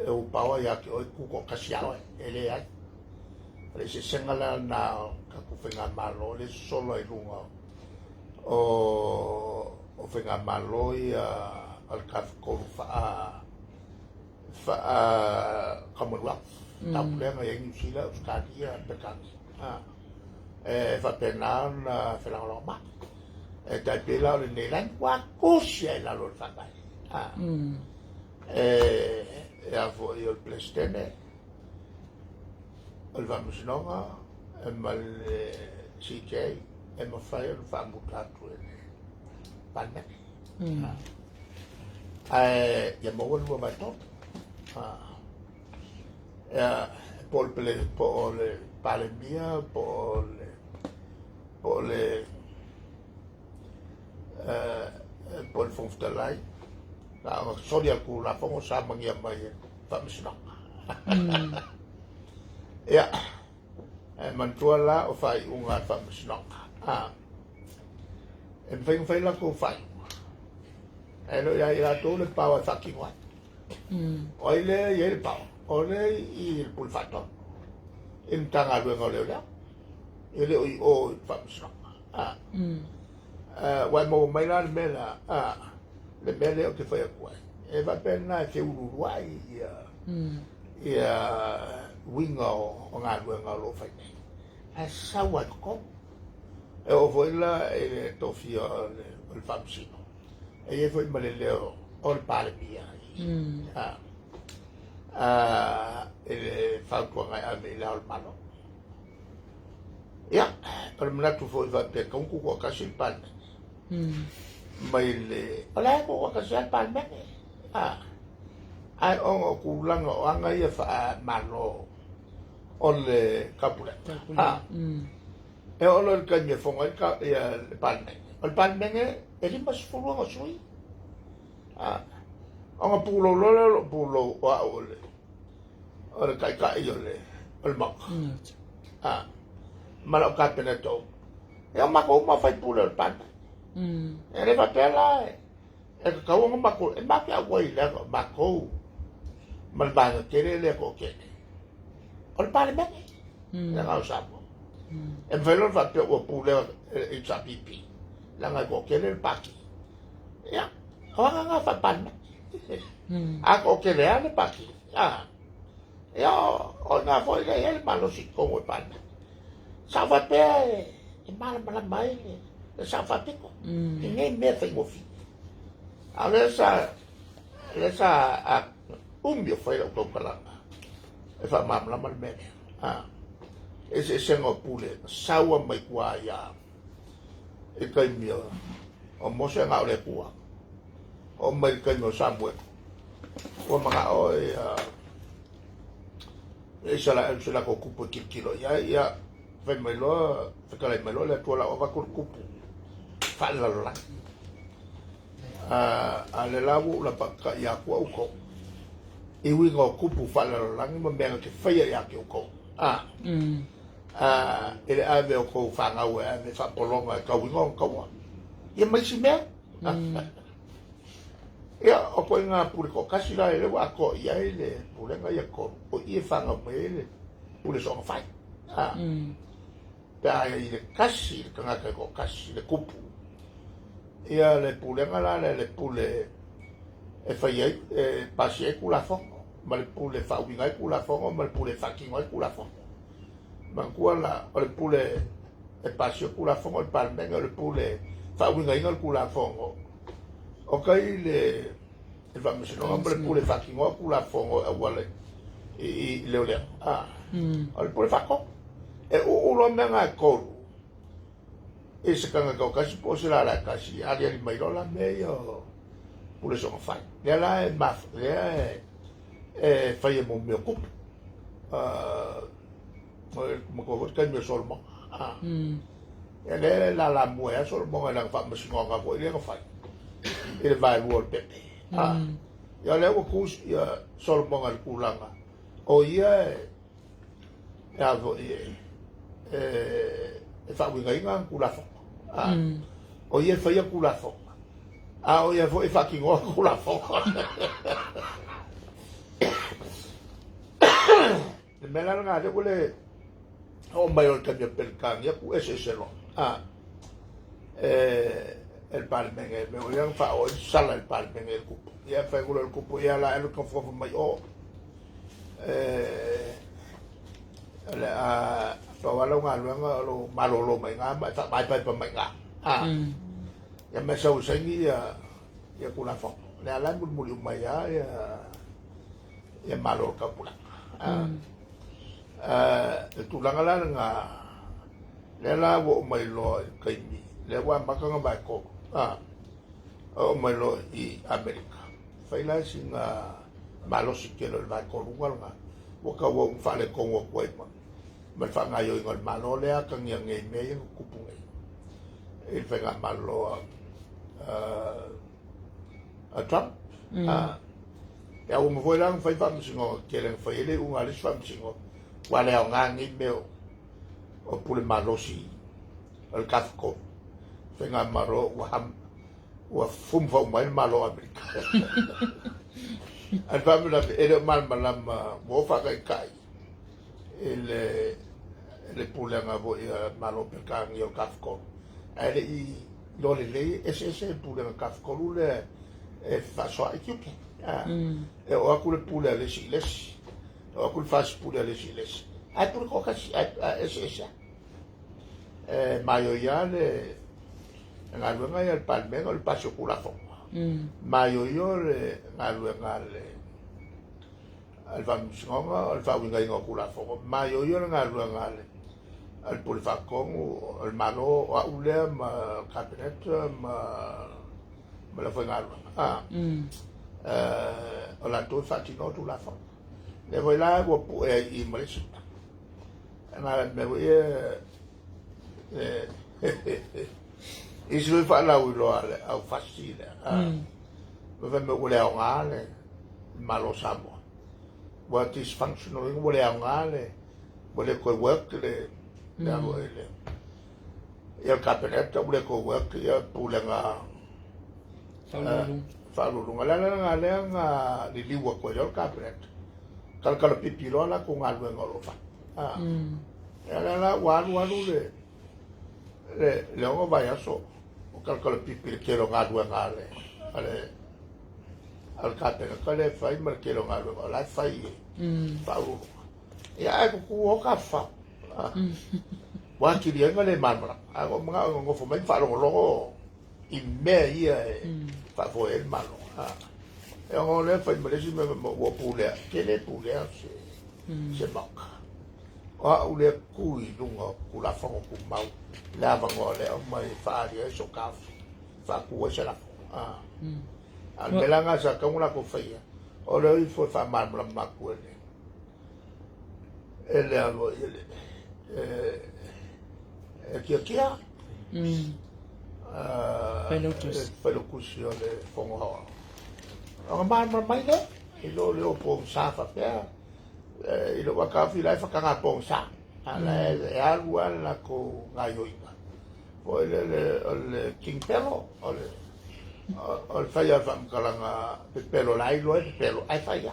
o pawa ya que o ku kasiao ele ai le se sengala na ka ku fenga malo le solo e lunga o fenga malo ia al kaf ko fa Commonwealth tapulenga ya New Zealand Australia bekan fa pena na felanga e ta pela le nelan wa kusia la lo fa bai e a vo io il plestene il vamos nonga e mal CJ e mo fai il fa mutatu e panne ya mo wol mo bato por le palembia por el fonftelai la soria ku la fongo sa mangia mai fa misna ya mantua la o fai unga fa misna en fai la ku fai lo ya to le pawa fucking wa o ile ye el pawa o le il pulfato in tanga luenga leo leo. Ele o famsra. Wa mo mai la mela le mele o te fai kwa. E va pena ke Uruguai ia winga o ngā luenga lo fai. A sawa ko. E o foi la e tofia o famsino. E foi maleleo o palemia. Ele faltou ngai a me la malo. Ya, per menatu foi va pe con ku ka sin pan. Mai le, ala ko ka sin pan me. Ai on ku lang o anga ia fa malo. On le kapula. E o lo ka me fonga ka ia pan. O pan me e li mas fu lo sui. Anga pulo lo pulo wa ole. Ora kai ole. Ol mak. Malo ka peneto. E o mako ma fai pulo el pan. E le va pela. E ka o mako e mako a wai le mako. Mal ba ke le ko ke. Ol pan me. La ga sapo. E velo va pe o pulo e sa pipi. La ga ko ke le paki. Ya. O nga fa pan. Ako ke le ale paki. Ya, o nga foi le el malo si como pan. Sa va pe e mal mai. Sa fa pico. Ninguém me fez mo fi. Alessa mio foi o topalanga. E fa mam la mal me. Ese sengo pule sawa mai kwa ya. E kai mio. O mo se nga le kwa. O mai kai no Samuel. O mga o e sala ko kupu kilo ya fe melo fe kala melo le tola o va ko kupu fa la la ale labu la pa ya ko ko e wi go kupu fa la la mo me ke fa ya ke ko ele ave ko fa nga we ave fa polonga ka wi ngon ko ya mai si me ya o ko nga pure ko kasi la ele wa ko ya ele pure nga ya ko o i fa nga me ele pure so fa ta ile kasi ka nga ko kasi le kupu ya le pure nga la le pure e fa ye pasie ku la fo ma le pure fa wi nga ku la fo ma le pure fa ki nga ku la fo ma ku la le pure e pasie ku la fo le palme le pure fa wi nga ku la fo. Ok, il va me sono hombre pure fucking o pula fongo e wale le ole al pure facco e o lo menga ko e se kanga ko kasi po sila la kasi ali ali mai la meio pure so fai le la e maf le e fai mo mio cup mo ko ka mi solmo e le la muea solmo la fa me sono ga poi le fai ele vai luar pepe. Ya lewa kus ya solmonga kulanga. O ia ya vo fa winga inga kulafo. O ia fa ia kulafo. O ia vo fa kingo kulafo. De mela nga de kule o mayor cambio per cambio ku ese selo. El palmen me voy a fa o sala el palmen el cupo ya fa el cupo ya la el confo mai o la fa wala nga lo malo lo mai nga ba ta bai pai pa mai nga ya me sau sengi ya kuna fa la la mul mul mai ya malo ka pula tu la nga nga la wo mai lo kai ni le wa ma ka nga ba ko o malo i America fai la singa malo si que lo va con nga o ka wo fa le con o ko ma fa nga yo ngol malo le a kan yang ngai me yang kupu ngai il fa nga malo a Trump ya o mo foi lang fai fa singo que le fai le un ali fa singo wa le nga ngai me o pule malo si el kafko venga maro wa fum mai malo Amerika. Al famila ele mal malam wo fa kai kai. le pulenga vo ia malo pekang yo kafko ele I lo le ese pulenga kafko le e fa so Ethiopia e o akule pule le siles o akule fas pule le siles ai pure ko kasi ese mayo ya le ngaluenga ya el palmero el paso kula fo mayo yo le ngaluenga le al vamsinga al fawinga inga kula fo mayo yo le ngaluenga le al pulfakong al malo a ule ma cabinet ma la fo ngaluenga o la to fatino tu la fo le voy la go I Malaysia nga me voy isu fa la ulo ale au facile me me ule au ngale malo samo what is functional ule au ngale ule ko work le ya ule ya cabinet ule ko work ya pulenga falulu ngale nga liliwa ko yo cabinet kal pipilo la ko ngalwe ngolofa la walu le ngo vaya so o kal pipilo ke lo ngalwe ngale ale al cabinet kale fai mar ke lo ngalwe la fai faulu ya ko ko ka fa wa ki dia ngale marmara ako mga ngo fo mai fa lo I me ia fa fo el malo e ngo le fa Malaysia me wo pule ke le pule se manca o ule kui lunga kula fa ko mau la va ngo le o mai fa dia so ka fa ku se la al belanga sa ka una ko fa ia o le fo fa mal ma ku ele alo kia Pelokusio le fongo hoa. Ang mai le, ilo leo pong sa fa pea, ilo wakafi lai whakanga pong sa. Ala e aluan la ko ngayoinga. O le King Pelo, o le whaia whamkalanga pelo lai loe, pelo ai whaia.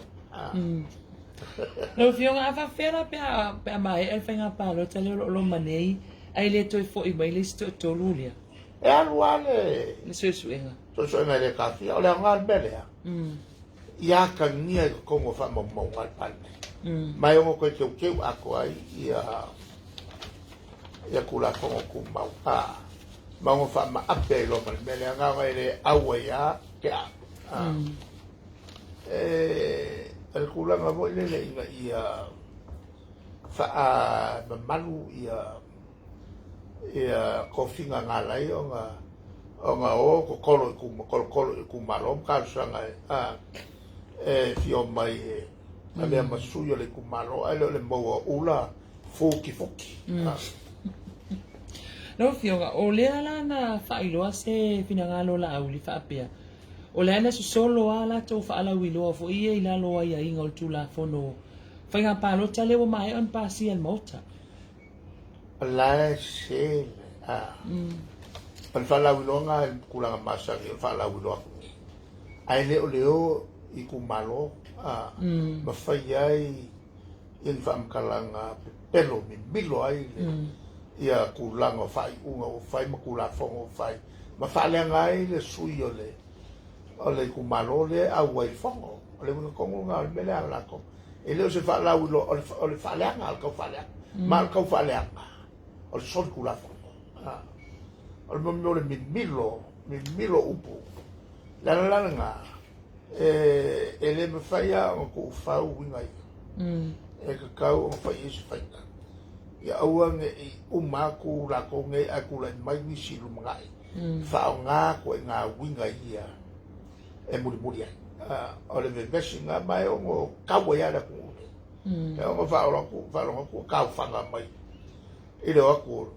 No fionga afa fera pea mai el whainga palo te leo lo manei, ai le toi fo I mai le sto tolulia. E aluane le suenga suenga le kafi o le ngal bele ia ka nia ko mo fa mo ngal palme mai o ko ke ako ai ia kula ko ku mau ma mo fa ma ape lo palme le nga le awe ya ke el kula nga mo le ia fa malu ia kofinga ngalai o nga ko kolo ku malom ka sanga fio mai ale masuyo le ku malo ale le mo ula foki no fionga o le ala na failo se finangalo la auli fa pia o le ana solo ala to fa ala wilo fo ia ila lo ia inga tula fono fainga palo tale o mai on pasi al mota la se fala wilonga kulanga masa fala wilonga ai leo I kumalo ma fai il fam kalanga pelo mi bilo ai ia kulanga fai unga o fai ma kula fongo fai ma fale ngai le suyo le ole kumalo le a wai fongo ole un kongo nga mele ala ko ele se fala wilo ole fale nga al ko fale mal ko fale o le sol kula fongo o le mo le milo upo la nga ele me faia o ko fau winga e ka kau o fai isi faita ia aua nge umaku la ko nge aku la mai ni silu mangai fa nga ko nga winga ia e muri o le vesi nga mai o kawa ya la ku e o fa o ka fanga mai ile aku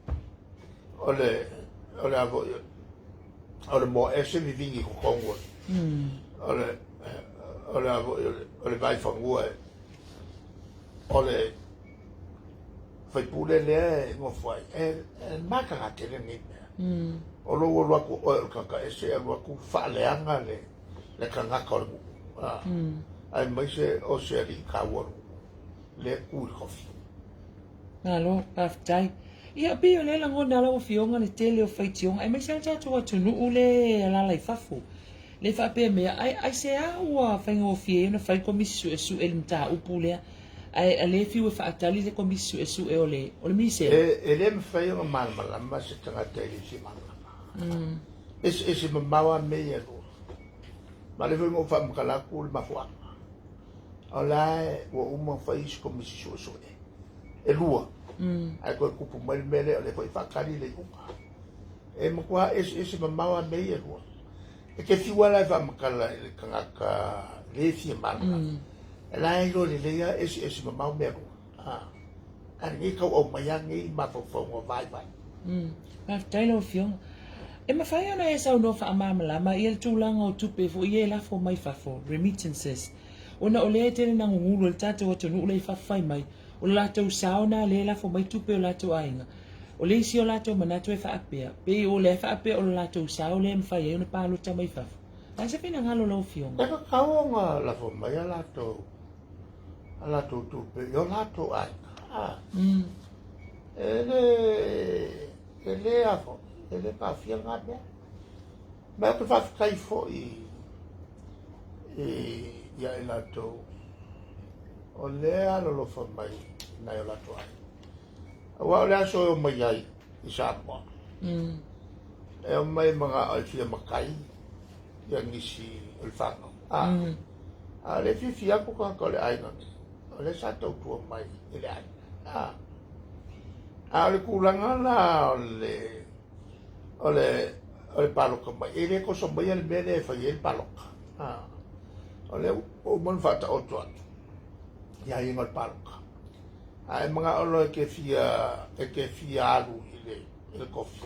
ole mo ese ni vingi ko kongo ole vai fangu ole fai pule le ngo fai maka ka tele ni o lo aku o ka ese aku fa le anga le kanga ko ai mai se o se ri ka wo le ku kofi Ngalo, paftai. Ia pio le lango na la o fionga le tele o faitiong. Ai mai sa tu tunu ule la lai fafu. Le fa pe me ai se a ua fa ngo fie na fa komisu esu elmta upule. Ai le fi o fa atali le komisu esu e ole. Ole mi se. Le me fa yo mal mal ma se tanga tele si mal. Es mawa me ya lo. Ma le mo fa mkala kul ma fwa. Ola o uma fa is komisu esu e lua. Ai ko kupu mai mele le foi fa kali le uka. E mo kwa es mawa me ya lo. E ke fiwala fa makala le kangaka le fi mala. E la ilo le lea esi mamau meru. Ka ngi ka o mayangi ma fo ngo vai vai. Ma tailo fiong. E ma fai ana e sau no fa amamala ma ia tulanga o tupe fo ia la fo mai fa fo remittances. Ona o le tele na ngulu le tatu o tonu le fa fai mai. O la tau sauna le la fo mai tupe o la tau ainga. O le isi o lato manatu e whaapea. Pe o le whaapea o lato sao le mwhai e una pālo ta mai whafu. Ai se whina ngalo lau fionga. Eka kaonga la fo mai a lato tupe, o lato ai. Ele a fo, ele ka fia ngā mea. Mea te whawhikai fo ia e lato. O lea lolo fo mai nai o lato ai. Wa le aso o mai ai I Samoa. E o mai mga alfia makai ia ngisi o le whanau. A le fifi ako ka le aina ni. O le sa tau tua mai I le aina. A le kulanga la o le paloka mai. E le koso mai le mele e whai e le paloka. O le o mon whata o tuat. Ia inga le paloka. Ai mga olo e ke fia alu I le kofi.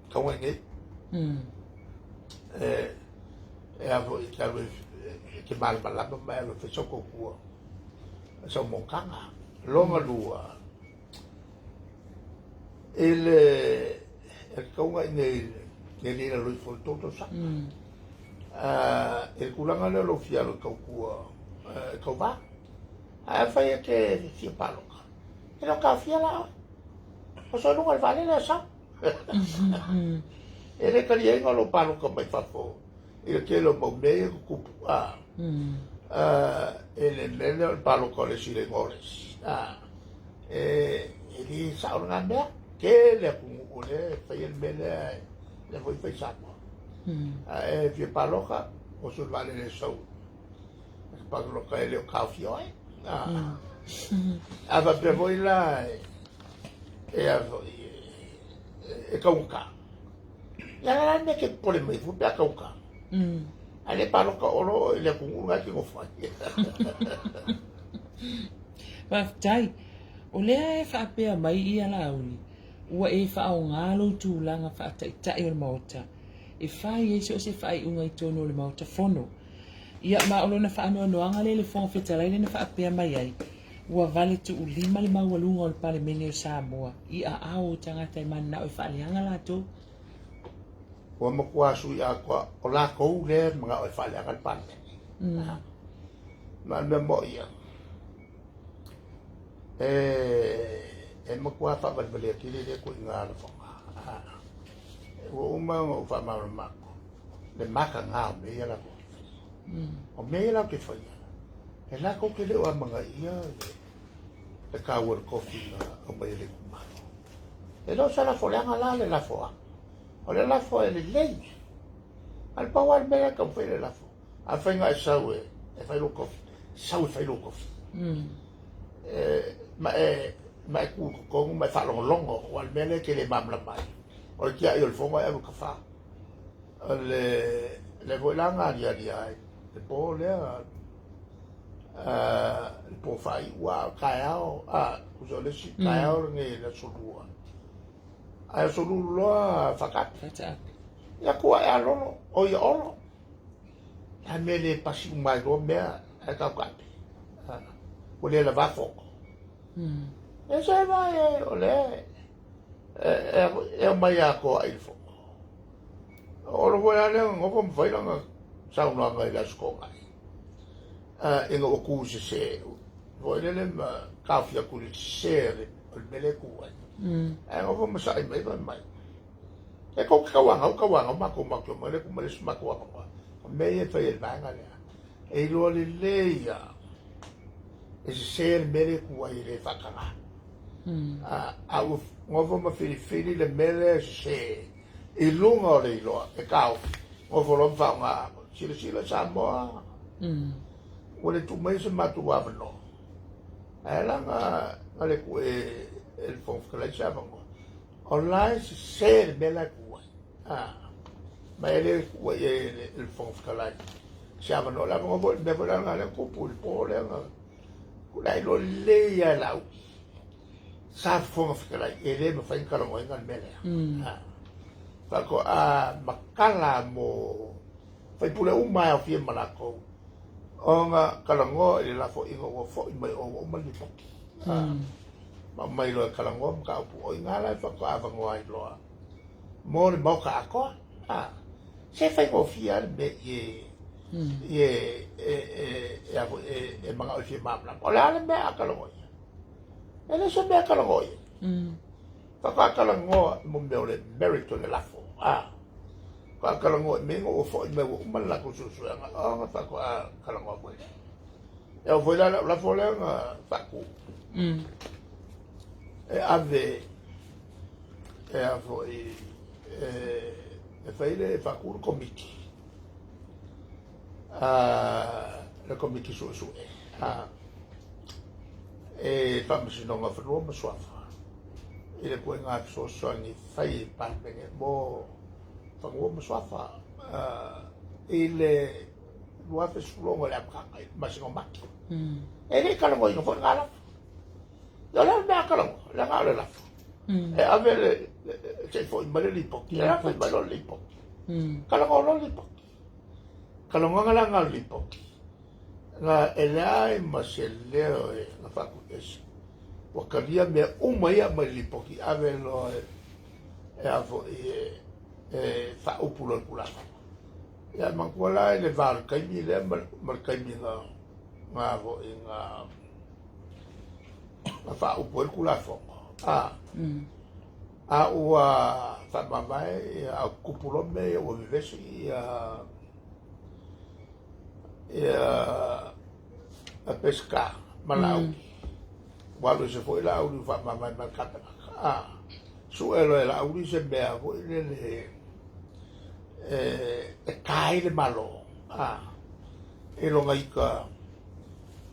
Kawa nge. E avo I kawe ke malmalama mai alo fe soko kua. Sa mokanga. Longa lua. E kaunga nge lina lui fo toto sa. E kulanga le lo fia lo kau kua. Kau va. Ai fai ke fia paloka. E no ka fia la. O so nunga vale la sa. E le kari e ngalo paloka mai fafo. E le ke lo mau nei kupu. E le mele o paloka le sile ngores. E li sa o nga mea. Ke le kungu le fai el mele le foi fai sapo. E fia paloka o so vale le sau. Paloka e le o kau fioi. Ava pe voi la e kaunka. Ya la me ke pole mai fu pe kaunka. Ale paloka oro le kunga ki ngo fai. Pa tai. O lea e whaapea mai ia launi. Ua e whaao ngalo tūlanga whaataitai o le maota. E whai e se o se whai unga I tono o le maota fono. Ia maolo na whaanoa noanga le fonga whetalai le na whaapea mai ai. Ua vale tu ulima le maualunga o le palemene o Samoa. Ia ao tangata I mana o whaaleanga lato. Ua makua sui a kwa o la kou le mga o whaaleanga le palemene. Ma me mo ia. E makua whabalbale ki le ko inga ala fonga. Ua uma o whamara mako. Le maka ngā o mea la ko. O mea la ke whaia. E la ko ke leo a mga ia le kaua le kofi na o mai le kumaro. E lo sa la foleanga la le lafoa. O le lafoa e le lei. Al paua al mea ka mwhai le lafo. A whainga e sau e whailo kofi. Sau e whailo kofi. Ma e kukongu ma e whalongolongo o al mea ke le mamla mai. O le kia I o le fonga e alu ka wha. O le voilanga ni ai. Le po lea le po fai ua kai ao kuso le si kai ao nge le solua ai solua loa whakati ia kua e alono o I olo a me le pasi umai loa mea e kau kapi o le la wafoko e se vai o le e mai a koa I foko o lo voi ale ngoko mwhailanga saunanga I la skoga inga o ku se voi le kawhia kuli sere o le mele kuai. E ngofo masai mai mai. E kau kawanga mako mele kumele smako waka. Me e fai e vanga lea. E loa le leia. E se sere mele kuai le whakanga. Au ngofo ma whiri le mele se. I lunga o le iloa. E kau. Ngofo lo whanga. Sila Samoa. Wale tu mai se matu wawano. Aela ngale ku el fonfkala chavango. Online se ser bela ku. Ma ele ku el fonfkala. Chavano la mo bo me vola ngale ku pul pole nga. Ku dai lo le ya lau. Sa fonfkala ele me fa inkala mo ngal mele. Fa ko makala mo fai pule umai au fie malako. O nga kalango ele la fo ingo o fo mai o mali poki. Ma mai lo kalango ka pu o ngala fa ko avango ai lo. Mo le mo ka ko. Se fai mo fia be e manga o fie mamla. O la le me akalango. Ele se me akalango. Fa ka kalango mo me le merito le la fo. Kalango mengo o fo me o mala ko susu nga fa ko kalango ko e o foi la fo le nga fa ku e ave e avo e fai le fa ku komiti le komiti susu e fa msi no nga fa no swafa e le ko nga so ni fai pa me mo fango maswafa ele luafe sulongo le apaka masingo maki ele kalango ino fo ngala yo le me kalango le ngala la e ave se fo male lipo le fa male lipo kalango lo lipo kalango ngala lipo nga ele ai maseleo na fakultes wakalia me umaya me lipo ki ave lo e avo fa upulo pula ya mangola le var kaimi le mal kaimi nga vo inga fa upulo kula fo ua fa mamai a kupulo me o vivesi a pesca malau walu se foi la u fa mamai markata suelo la u se bea vo le e kai le malo e lo ngai ka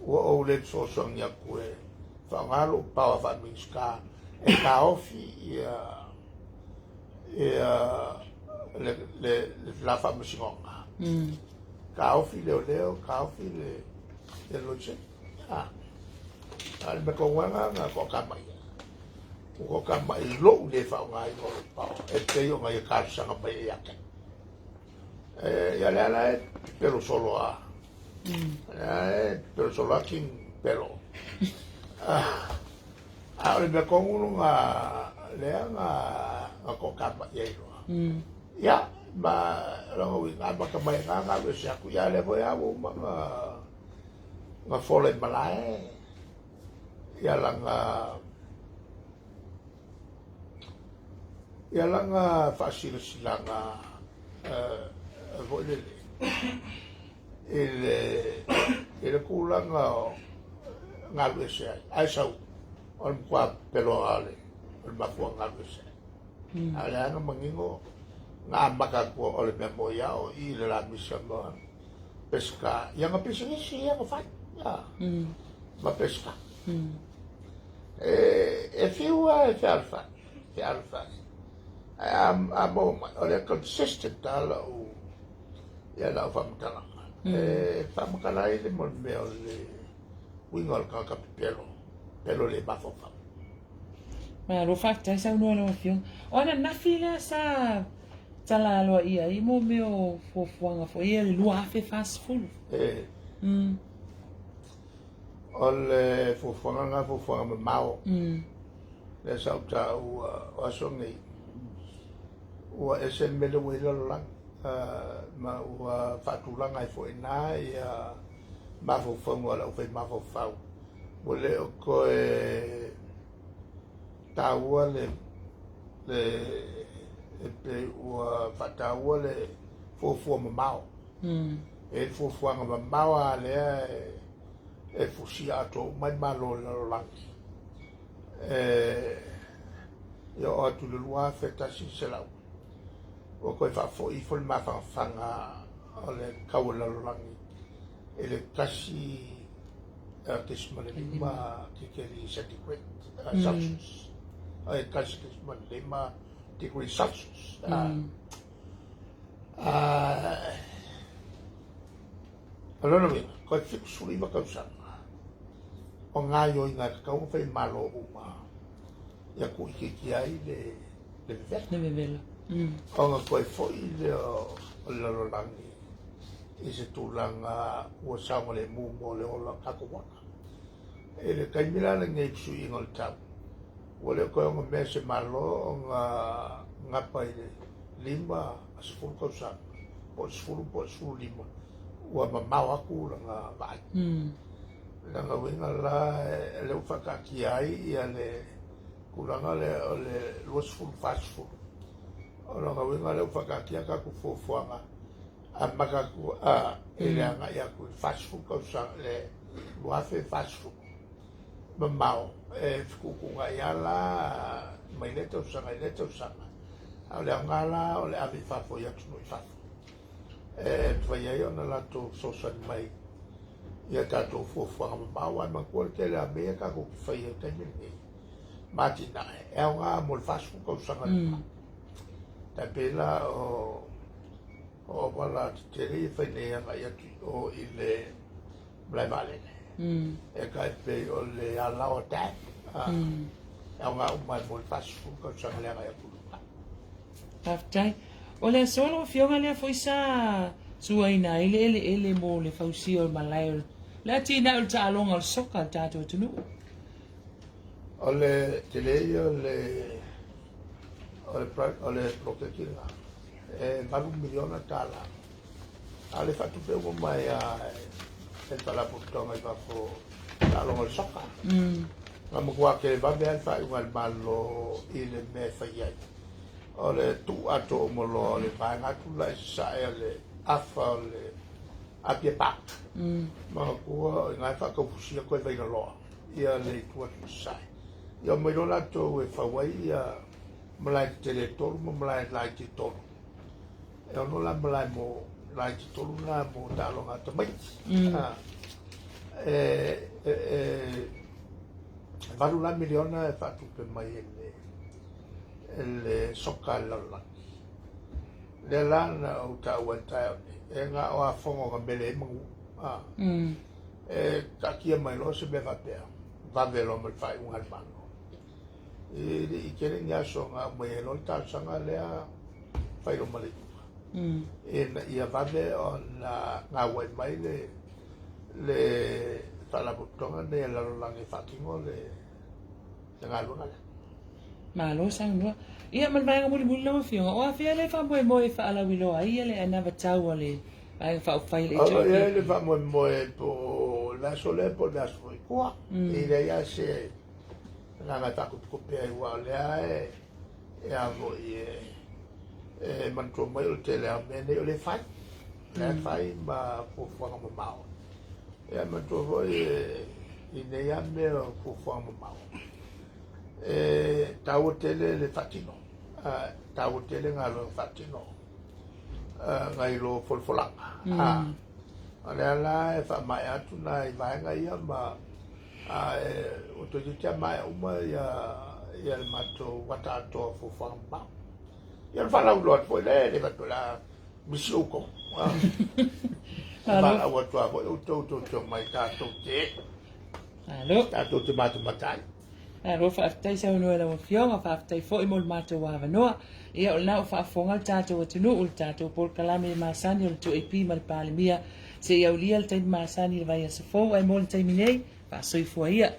o le so ya ku fa ngalo pa fa minska e ka ofi le la fa msinga ka ofi le ka ofi le lo che al me ko wanga nga ko ka mai ko ka mai lo le fa ngai ko pa e te yo ngai ka sa ka mai ya ya la pero solo pero solo aquí pero ahora me con uno le a coca ya ya ma lo vi ma ka mai nga we sa ku ya le voy a ma nga fole malai ya la fasil silanga voglio il culanga ngalwe se ai sau on qua pero ale il ma fu ngalwe se ale ana mangingo nga maka ko ole memo ya o i la misiamo pesca yang pesca si yang fa ya ma pesca e fiua e alfa amo ole consistent ala ya la famkala famkala ile mo me le wingol ka pelo le bafo fa ma lo fakta sa no lo fion ona na fila sa tala lo ia I mo me o fo fuanga fo ia le lua fe fast full ole fo fuanga me mau le sa ta o asongi o ese me le welo lang ma ua whatulanga I fo ina ma fo whanua lau whai ma fo whau mo le o ko e taua le pe ua whataua le fofua mamao. E fofua nga mamao a lea e fusia ato mai malo lalo langi. Ia o atu le lua fetasi se lau. O koe whafo i fol mawhanga o le kaua lalo langi. E le kasi kismane lima kikeri centigrade Celsius. E kasi kismane lima degree Celsius. Alona wina, koe fiku suri ma kausanga. O ngā yo i ngā kakau whai malo uma. Ia ku i ki ai le vevela. Le vevela. O ngā koe foi le o lalolangi. I se tūlanga ua saunga le mūmo le ola kakawaka. E le kaimilana ngai psu i ngā tau. Ua le koe o ngā mea se malo o ngā pai le lima a se furu kausanga. Po sfuru lima. Ua mamau aku la ngā vai. Langa winga la le ufakaki ai ia le kulanga le luasfuru fasfuru. O langa winga le ufakaki aka ku fuafuanga. A makaku a ele anga ia ku fasfuru kausa le luafe fasfuru. Mamau e fukukunga ia la mai leta usanga. A le angala o le avi fafo ia tunu i fafo. Vai ai ona lato sosan mai ia tatou fuafuaga mamau ai makua le tele amea kako kifai e taimini matinae e aoga mo le fasufukausaga lima tapela o wala tetele i faineiaga ia o i le malai malene e kai pei o le alao tae e aoga umai mo le fasufukausaga leaga ia kuluka Aftai. O le solo fionga lea foi sa suaina ele mo le fausia o malai. Le tina o ta alonga o soka tato tunu. O le telei o le protekinga. E malu miliona tala. Ale fatu pe mo mai a e tala putonga i bafo alonga o soka. Nga mkua ke babe alfa ungal malo i le me faiai. O le tu ato mo lo le vai ngatu la sa le afa le apia pak ma ko ngai fa ko fusia ko vai lo ia le tu atu sai ia me lo la to e fa wai ia malai tele tolu mo malai la ki tolu e no la malai mo la ki tolu na mo da lo ngata mai valu la miliona e fa tu pe mai le soka lala. Le lana o ta uantai e ngā o a whongo ka mele mangu. E takia mai lo se me vapea. Vavelo me whai ungal mano. I kere ngā so ngā mai e loi tau sanga lea whai lo malitua. Ia vave o ngā wai mai le whalaputonga ne lalolangi whakingo le ngā lunga lea. Malo sang no. Ia man vai ngamuli muli no fionga. O afia le fa mo fa ala wilo ai le ana va tau le. Vai fa fai le jo. Ia le fa mo po la sole po la soi kwa. I le ia se na nga ta ku pe ai wa le ai e avo e man to mai o tele a mene o le fai. Le fai ma po fo nga mau. Ia man to voi i ne ia me po fo nga mau. Tau tele le fatino. Tau tele ngā lo fatino. Ngai lo folfolanga. Ale ala e wha mai atu na i vaenga ia ma o to jitia mai uma ia le mato wata ato fofang mau. Ia le whalau loat po le mato la misi uko. Whala watu a po uto mai tātou te. Tātou te mato matai. Ro fa aftai sa no la fionga fa aftai fo imol mato wa no ia o na fa fonga tato o tunu ul tato por kalame masani o tu epi mal palimia se ia ulia te masani vai se fo ai mol te minei fa soi fo ia